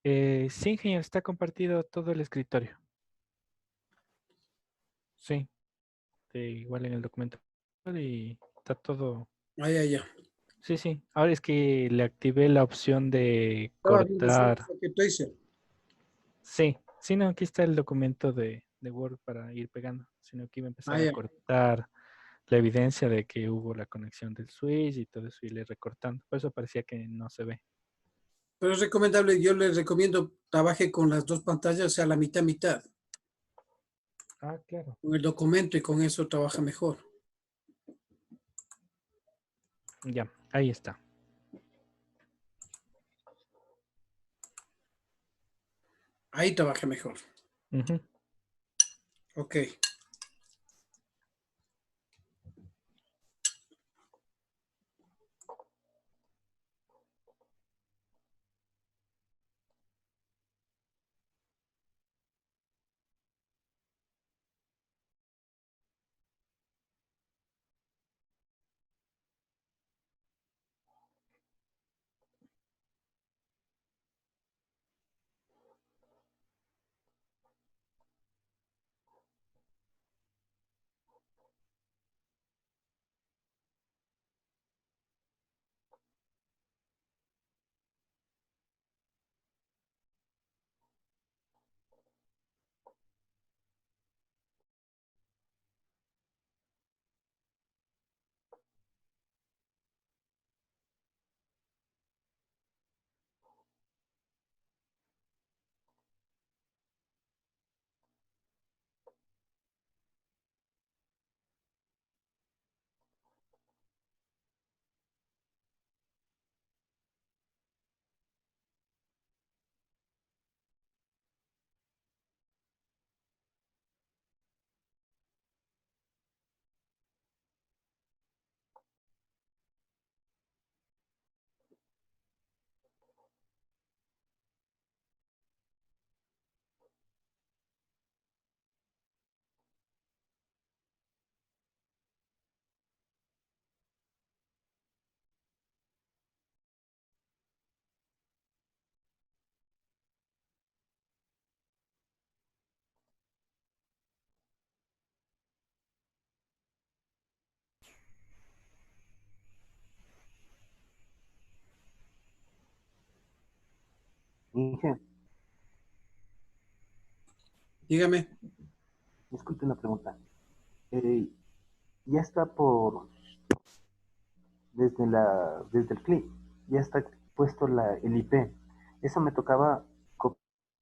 Sí, ingeniero, está compartido todo el escritorio. Sí, igual en el documento. Y está todo. Ay, ay, ay. Sí, sí. Ahora es que le activé la opción de Estaba viendo su cortar. que tú dices. Sí, sí, no, aquí está el documento de Word para ir pegando, sino que iba a empezar Ay, a ay. cortar la evidencia de que hubo la conexión del switch y todo eso, y le recortando. Por eso parecía que no se ve. Pero es recomendable, yo les recomiendo trabaje con las dos pantallas, o sea, la mitad, mitad, Ah, claro. con el documento y con eso trabaja mejor. Ya, ahí está. Ahí trabaja mejor. Ujú. Ok. Inge, Dígame. disculpe una pregunta. Eh, ya está por, desde el clip, ya está puesto el IP. Eso me tocaba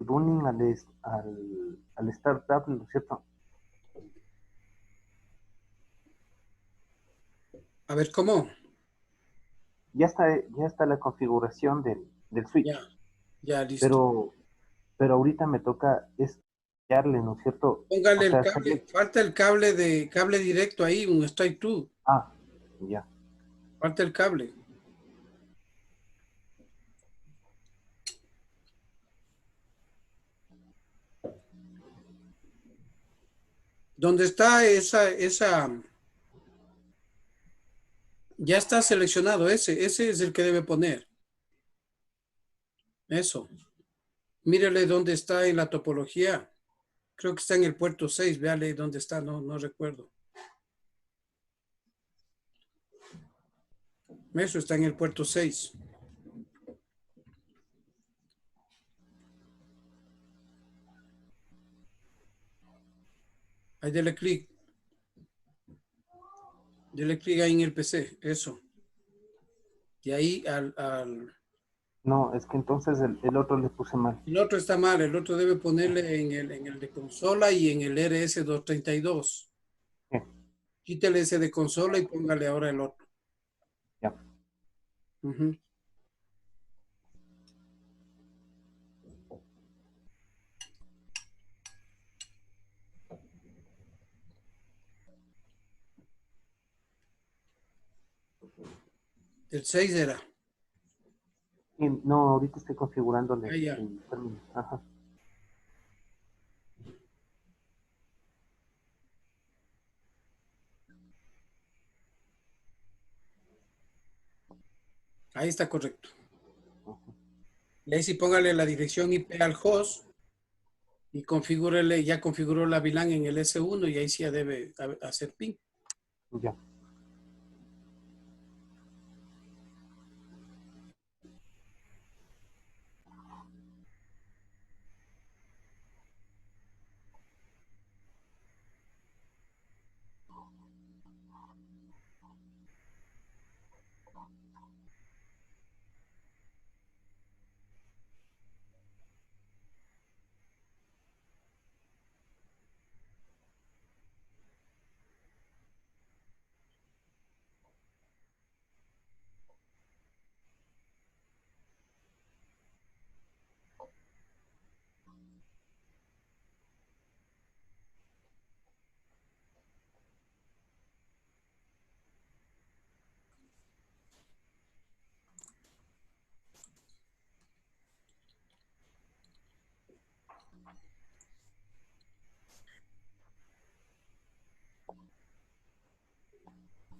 running al startup, ¿no es cierto? A ver, ¿cómo? Ya está la configuración del Ya, switch, ya, listo. pero ahorita me toca es darle, ¿no es cierto? O Póngale el sea, cable, falta el cable de cable directo ahí, un strike two. ah, ya. Falta el cable. ¿Dónde está ya está seleccionado ese es el que debe poner. Eso. Mírele dónde está en la topología. Creo que está en el puerto 6. Véale dónde está, no recuerdo. Eso está en el puerto 6. Ahí dele clic. Dele clic ahí en el PC. Eso. Y ahí No, es que entonces el otro le puse mal. el otro está mal. El otro debe ponerle en el de consola y en el RS232. Sí, Quítele ese de consola y póngale ahora el otro. ya. Ujú. El 6 era. Y no, ahorita estoy configurándole Ahí ya. el término. Ajá. Ahí está correcto. Ujú. Y ahí sí póngale la dirección IP al host y configúrele, ya configuró la VLAN en el S1 y ahí sí ya debe hacer ping. Ya.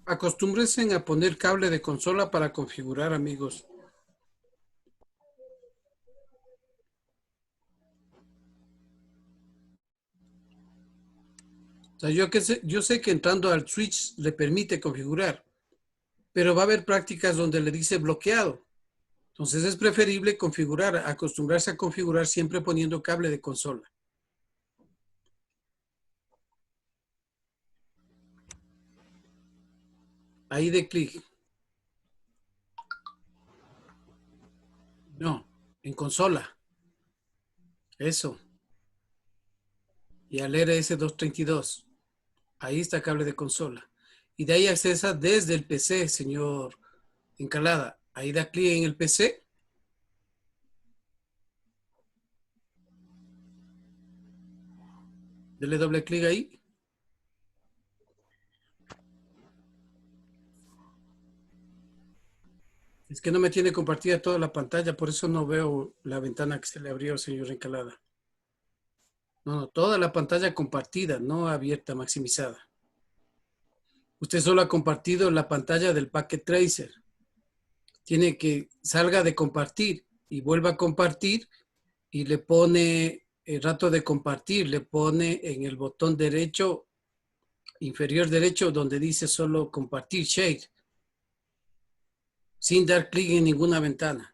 Acostúmbrense a poner cable de consola para configurar, amigos. O sea, yo sé que entrando al switch le permite configurar, pero va a haber prácticas donde le dice bloqueado. Entonces es preferible configurar, acostumbrarse a configurar siempre poniendo cable de consola. Ahí de clic. No, en consola. Eso. Y al RS232. Ahí está cable de consola. Y de ahí accesa desde el PC, señor Encalada. Ahí da clic en el PC. Dele doble clic ahí. Es que no me tiene compartida toda la pantalla, por eso no veo la ventana que se le abrió, señor Encalada. No, toda la pantalla compartida, no abierta, maximizada. Usted solo ha compartido la pantalla del Packet Tracer. Tiene que salga de compartir y vuelva a compartir y le pone el rato de compartir, le pone en el botón derecho, inferior derecho, donde dice solo compartir, share, sin dar clic en ninguna ventana.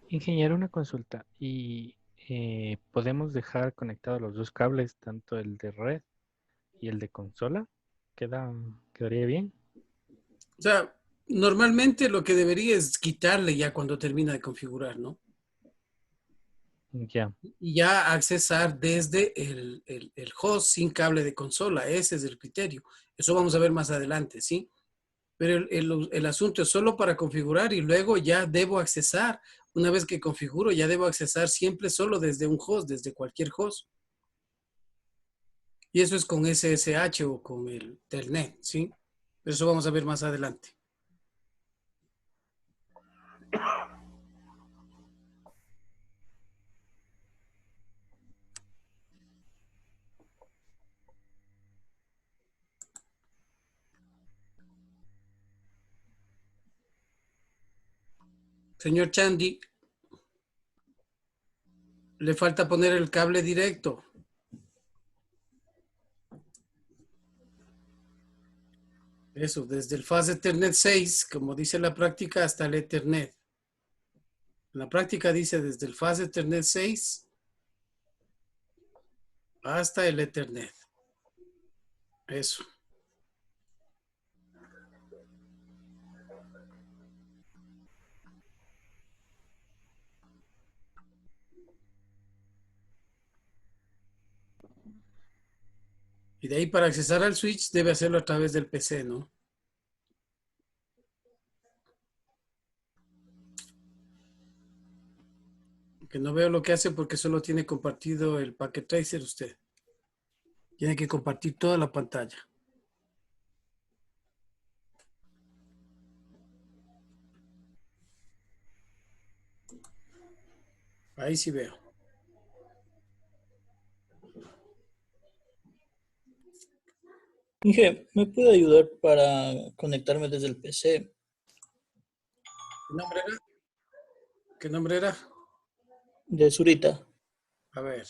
Ingeniero, una consulta. ¿Y podemos dejar conectados los dos cables, tanto el de red y el de consola? ¿Quedaría bien? O sea, normalmente lo que debería es quitarle ya cuando termina de configurar, ¿no? Ya. Y ya accesar desde el host sin cable de consola. Ese es el criterio. Eso vamos a ver más adelante, ¿sí? Pero el asunto es solo para configurar y luego ya debo accesar. Una vez que configuro, ya debo accesar siempre solo desde un host, desde cualquier host. Y eso es con SSH o con el Telnet, ¿sí? Pero eso vamos a ver más adelante. Señor Chandy, le falta poner el cable directo. Eso, desde el Fast Ethernet 6, como dice la práctica, hasta el Ethernet. La práctica dice desde el Fast Ethernet 6 hasta el Ethernet. Eso. Y de ahí para accesar al switch debe hacerlo a través del PC, ¿no? Que no veo lo que hace porque solo tiene compartido el Packet Tracer usted. Tiene que compartir toda la pantalla. Ahí sí veo. Inge, ¿me puede ayudar para conectarme desde el PC? ¿Qué nombre era? ¿Qué nombre era? De Zurita. A ver.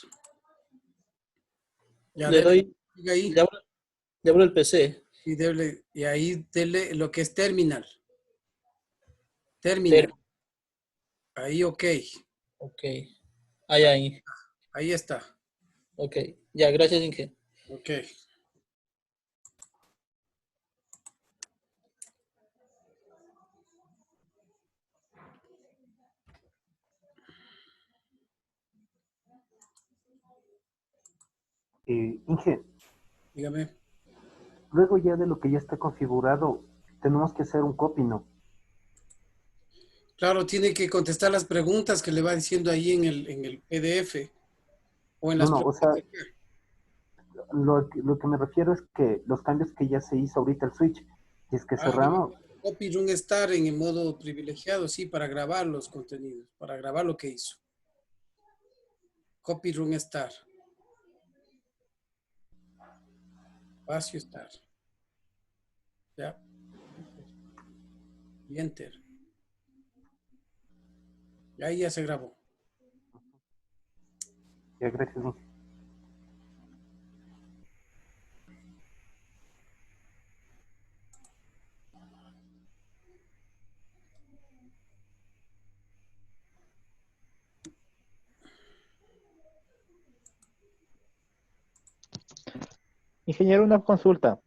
Ya Le dele doy, clic ahí le abro el PC. y ahí dele lo que es terminal. Terminal. Ter- Ahí, ok. ok. Ahí. Ahí está. Ok. Ya, gracias, Inge. Ok. Inge, Dígame. luego ya de lo que ya está configurado, tenemos que hacer un copy, ¿no? Claro, tiene que contestar las preguntas que le va diciendo ahí en el PDF o en No, las no, o preguntas sea, de acá. lo que me refiero es que los cambios que ya se hizo ahorita el switch, y es que cerramos, Copy Room Star en el modo privilegiado, sí, para grabar los contenidos, para grabar lo que hizo. Copy Room Star. Espacio Star. Ya. Y Enter. Y ahí ya se grabó. ya gracias, Inge. Ingeniero, una consulta.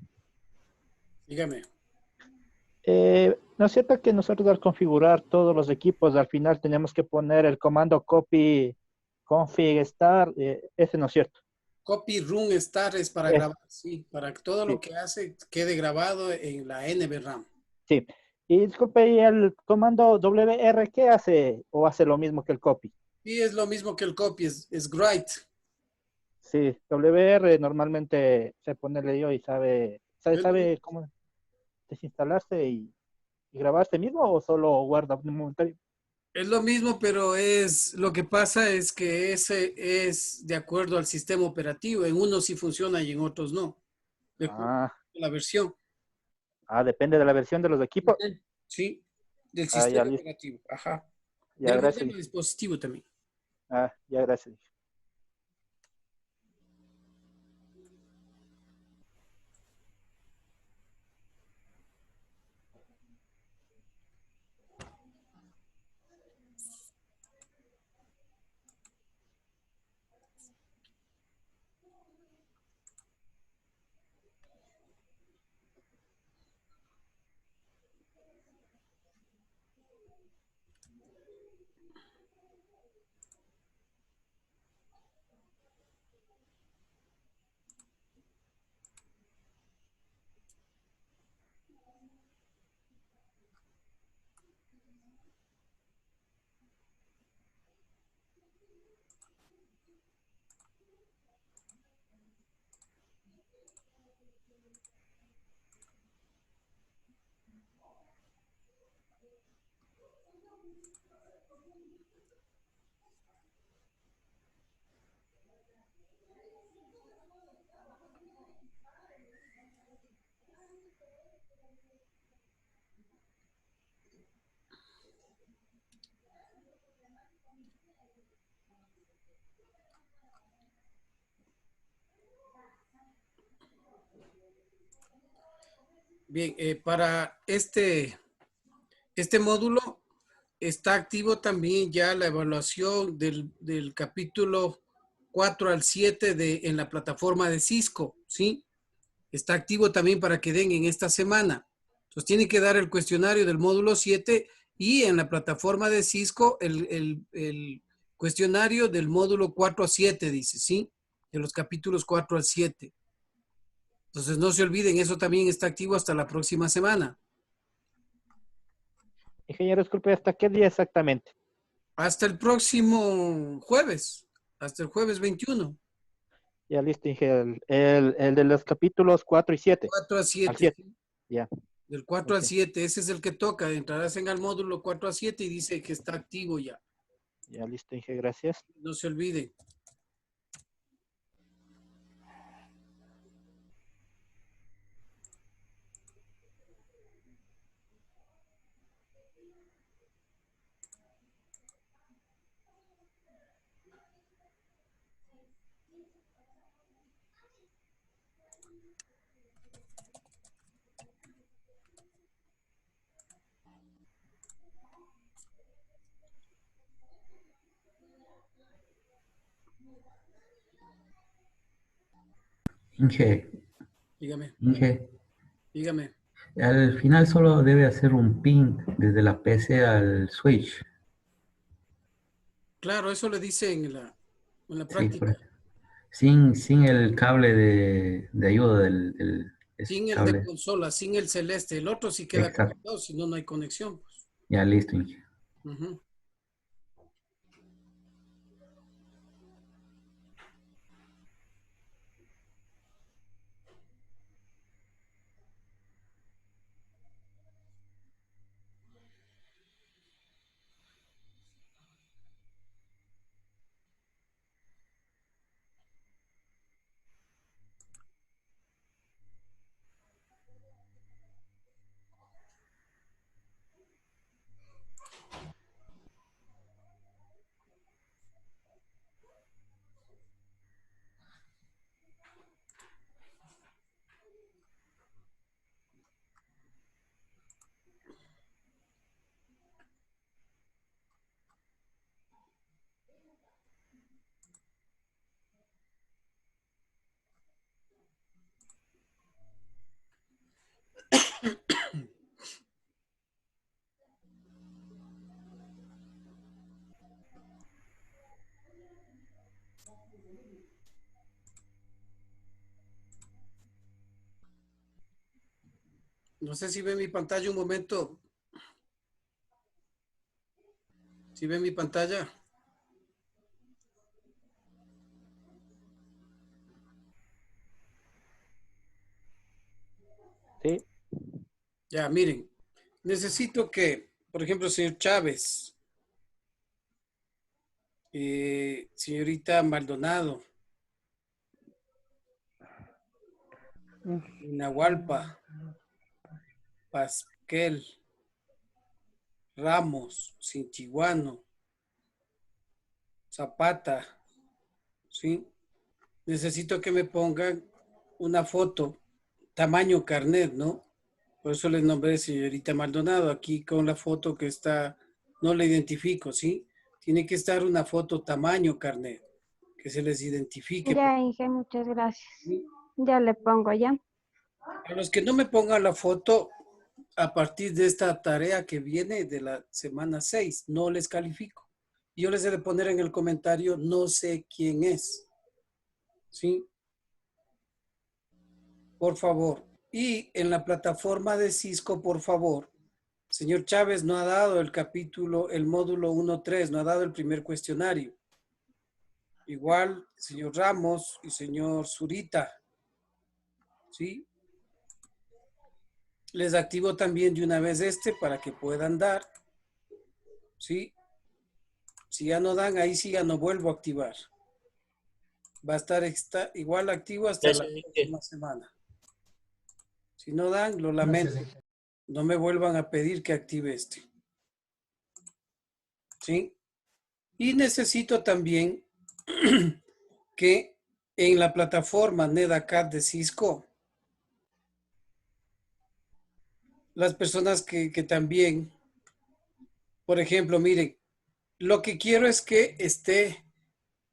Dígame. ¿No es cierto que nosotros al configurar todos los equipos, al final tenemos que poner el comando copy config star? Ese no es cierto. Copy Room Star es para Es, grabar, sí, para que todo lo sí, que hace quede grabado en la NVRAM. sí. Y disculpe, ¿y el comando WR qué hace? ¿O hace lo mismo que el copy? Y es lo mismo que el copy, es write. Sí, WR normalmente se pone yo y sabe cómo desinstalarse y grabarse mismo o solo guarda un momentario. Es lo mismo, pero lo que pasa es que ese es de acuerdo al sistema operativo. En unos sí funciona y en otros no. De acuerdo Ah, a la versión. depende de la versión de los equipos. Sí, del Ya sistema listo. operativo. Ajá. Ya, Del gracias. modelo de dispositivo también. Ya, gracias. Bien, para este módulo está activo también ya la evaluación del capítulo 4 al 7 en la plataforma de Cisco, ¿sí? Está activo también para que den en esta semana. Entonces tienen que dar el cuestionario del módulo 7 y en la plataforma de Cisco el cuestionario del módulo 4 a 7, dice, ¿sí? De los capítulos 4 al 7. Entonces no se olviden, eso también está activo hasta la próxima semana. Ingeniero, disculpe, ¿hasta qué día exactamente? Hasta el próximo jueves, hasta el jueves 21. Ya listo, ingeniero. El de los capítulos 4 y 7. 4 a Al 7. 7. Ya, Del 4 al ok. 7, ese es el que toca. Entrarás en el módulo 4 a 7 y dice que está activo ya. Ya listo, ingeniero, gracias. No se olviden. Inge, Dígame, Inge, dígame. al final solo debe hacer un pin desde la PC al switch. Claro, eso le dice en la Sí, práctica. sin el cable de ayuda ese Sin el de cable. consola, sin el celeste. El otro sí queda Exacto. conectado, si no, no hay conexión, pues. Ya listo, Inge. Ujú. No sé si ve mi pantalla un momento. Si ve mi pantalla. Sí, Ya, miren. Necesito que, por ejemplo, señor Chávez, señorita Maldonado, Nahualpa, Pasquel, Ramos, Cinchiguano, Zapata, ¿sí? Necesito que me pongan una foto, tamaño carnet, ¿no? Por eso les nombré señorita Maldonado. Aquí con la foto que está, no la identifico, ¿sí? Tiene que estar una foto tamaño carnet, que se les identifique. Ya, Inge, muchas gracias. Ya le pongo ya. A los que no me pongan la foto, a partir de esta tarea que viene de la semana 6, no les califico. Yo les he de poner en el comentario, no sé quién es. ¿Sí? Por favor. Y en la plataforma de Cisco, por favor, señor Chávez no ha dado el capítulo, el módulo 1.3, no ha dado el primer cuestionario. Igual, señor Ramos y señor Zurita. ¿Sí? Les activo también de una vez este para que puedan dar. ¿Sí? Si ya no dan, ahí sí ya no vuelvo a activar. Va a estar igual activo hasta la próxima semana. Si no dan, lo lamento. No me vuelvan a pedir que active este. ¿Sí? Y necesito también que en la plataforma NetAcad de Cisco, las personas que también, por ejemplo, miren, lo que quiero es que esté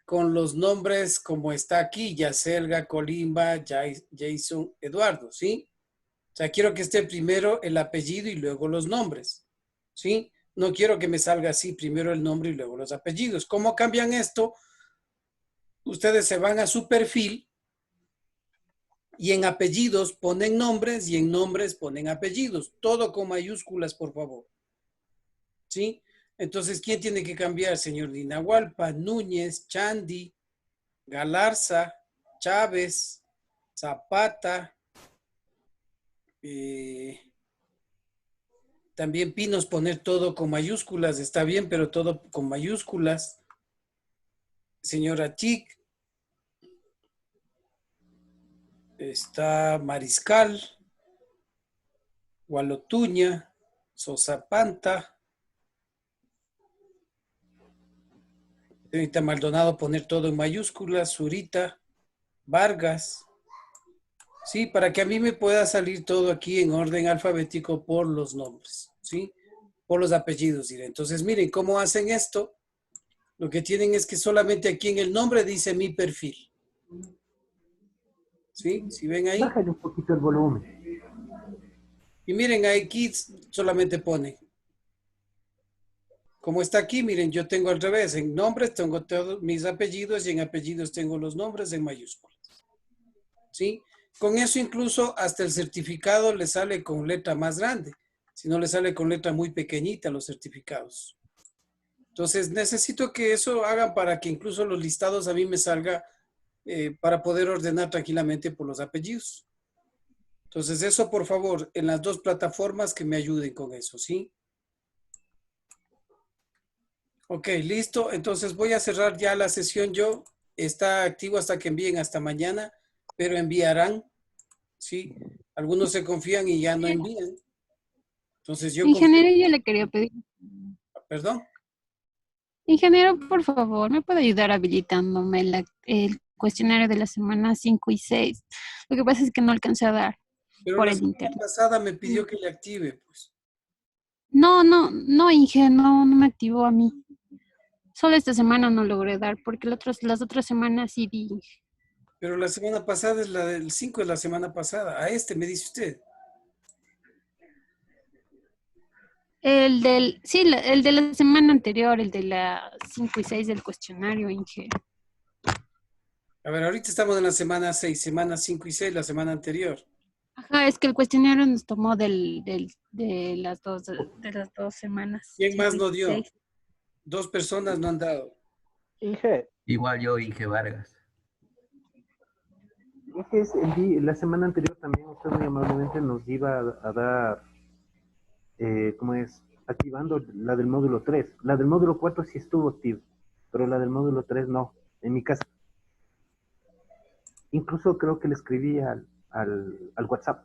con los nombres como está aquí, Yacelga, Colimba, Jason, Eduardo, ¿sí? O sea, quiero que esté primero el apellido y luego los nombres, ¿sí? No quiero que me salga así, primero el nombre y luego los apellidos. ¿Cómo cambian esto? Ustedes se van a su perfil y en apellidos ponen nombres y en nombres ponen apellidos. Todo con mayúsculas, por favor. ¿Sí? Entonces, ¿quién tiene que cambiar, señor Dinahualpa, Núñez, Chandi, Galarza, Chávez, Zapata, también Pinos, poner todo con mayúsculas, está bien, pero todo con mayúsculas. Señora Chic, está Mariscal, Gualotuña, Sosapanta, señorita Maldonado, poner todo en mayúsculas, Zurita, Vargas, sí, para que a mí me pueda salir todo aquí en orden alfabético por los nombres, ¿sí? Por los apellidos, diré. Entonces, miren cómo hacen esto. Lo que tienen es que solamente aquí en el nombre dice mi perfil. ¿Sí? Si ven ahí. Bájale un poquito el volumen. Y miren, aquí solamente pone. Como está aquí, miren, yo tengo al revés. En nombres tengo todos mis apellidos y en apellidos tengo los nombres en mayúsculas. ¿Sí? Con eso incluso hasta el certificado le sale con letra más grande. Si no le sale con letra muy pequeñita los certificados. Entonces necesito que eso hagan para que incluso los listados a mí me salga para poder ordenar tranquilamente por los apellidos. Entonces eso por favor en las dos plataformas que me ayuden con eso, ¿sí? Ok, listo. Entonces voy a cerrar ya la sesión yo. Está activo hasta que envíen hasta mañana, pero enviarán, ¿sí? Algunos se confían y ya no envían. Entonces yo confío. Ingeniero, yo le quería pedir. ¿Perdón? Ingeniero, por favor, ¿me puede ayudar habilitándome el cuestionario de la semana 5 y 6? Lo que pasa es que no alcancé a dar Pero por la el semana internet. pasada me pidió que le active, pues. No, Inge, no me activó a mí. Solo esta semana no logré dar, porque las otras semanas sí di. Pero la semana pasada es la del 5, es la semana pasada. A este me dice usted. El de la semana anterior, el de la 5 y 6 del cuestionario, Inge. A ver, ahorita estamos en la semana 6, semana 5 y 6, la semana anterior. Ajá, es que el cuestionario nos tomó de las dos semanas. ¿Quién más 5 no y dio? 6. 2 personas no han dado. Inge, Igual yo, Inge Vargas. La semana anterior también usted muy amablemente nos iba a dar, ¿cómo es? Activando la del módulo 3. La del módulo 4 sí estuvo activa, pero la del módulo 3 no, en mi casa. Incluso creo que le escribí al WhatsApp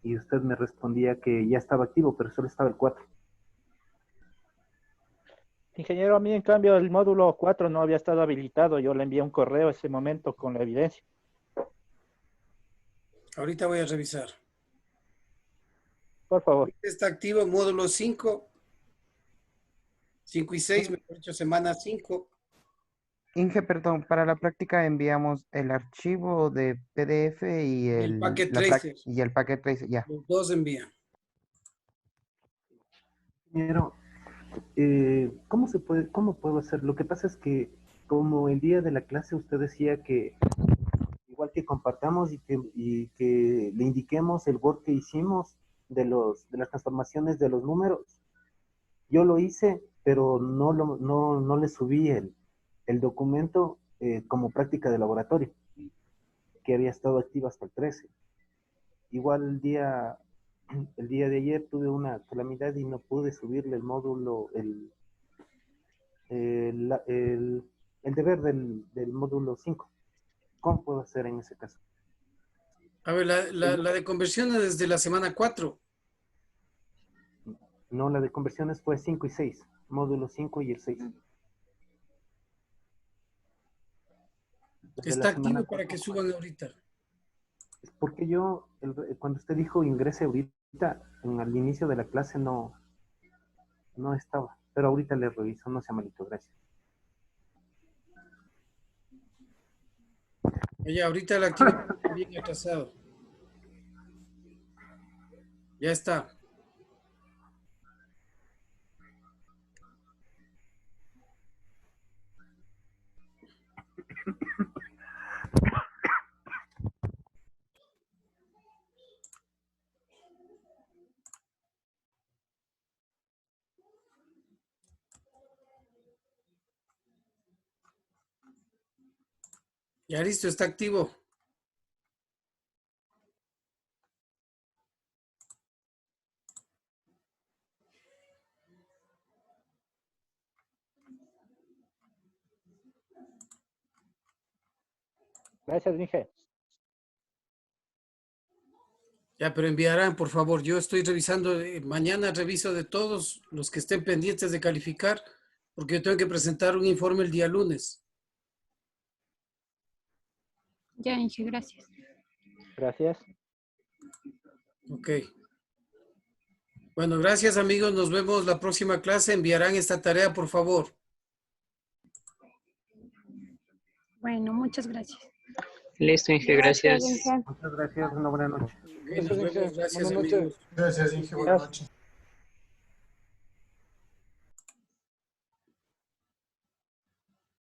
y usted me respondía que ya estaba activo, pero solo estaba el 4. ingeniero, a mí en cambio el módulo 4 no había estado habilitado. Yo le envié un correo ese momento con la evidencia. Ahorita voy a revisar. Por favor. Ahorita está activo módulo 5. 5 y 6, mejor dicho, semana 5. Inge, perdón, para la práctica enviamos el archivo de PDF y El packet tracer. y el packet tracer, ya. Los dos envían. Pero, ¿cómo puedo hacer? Lo que pasa es que como el día de la clase usted decía que igual que compartamos y que le indiquemos el Word que hicimos de las transformaciones de los números, yo lo hice, pero no le subí el documento como práctica de laboratorio, que había estado activo hasta el 13. Igual el día de ayer tuve una calamidad y no pude subirle el módulo, el deber del módulo 5. ¿Cómo puedo hacer en ese caso? A ver, la de conversiones desde la semana 4. No, la de conversiones fue 5 y 6, módulo 5 y el 6. Está activo para que suban ahorita. Es porque yo, cuando usted dijo ingrese ahorita, al inicio de la clase no estaba. Pero ahorita le reviso, no sea malito, gracias. Oye, ahorita la activo bien atrasado. Ya está. Ya listo, está activo. Gracias, Inge. Ya, pero enviarán, por favor. Yo estoy revisando, mañana reviso de todos los que estén pendientes de calificar, porque yo tengo que presentar un informe el día lunes. Ya, Inge, gracias. Gracias. Ok. Bueno, gracias amigos. Nos vemos la próxima clase. Enviarán esta tarea, por favor. Bueno, muchas gracias. Listo, Inge, gracias. Inge. Muchas gracias, una buena noche. Ok, nos vemos. Gracias, Buenas noches. amigos. Gracias, Inge. Buenas noches.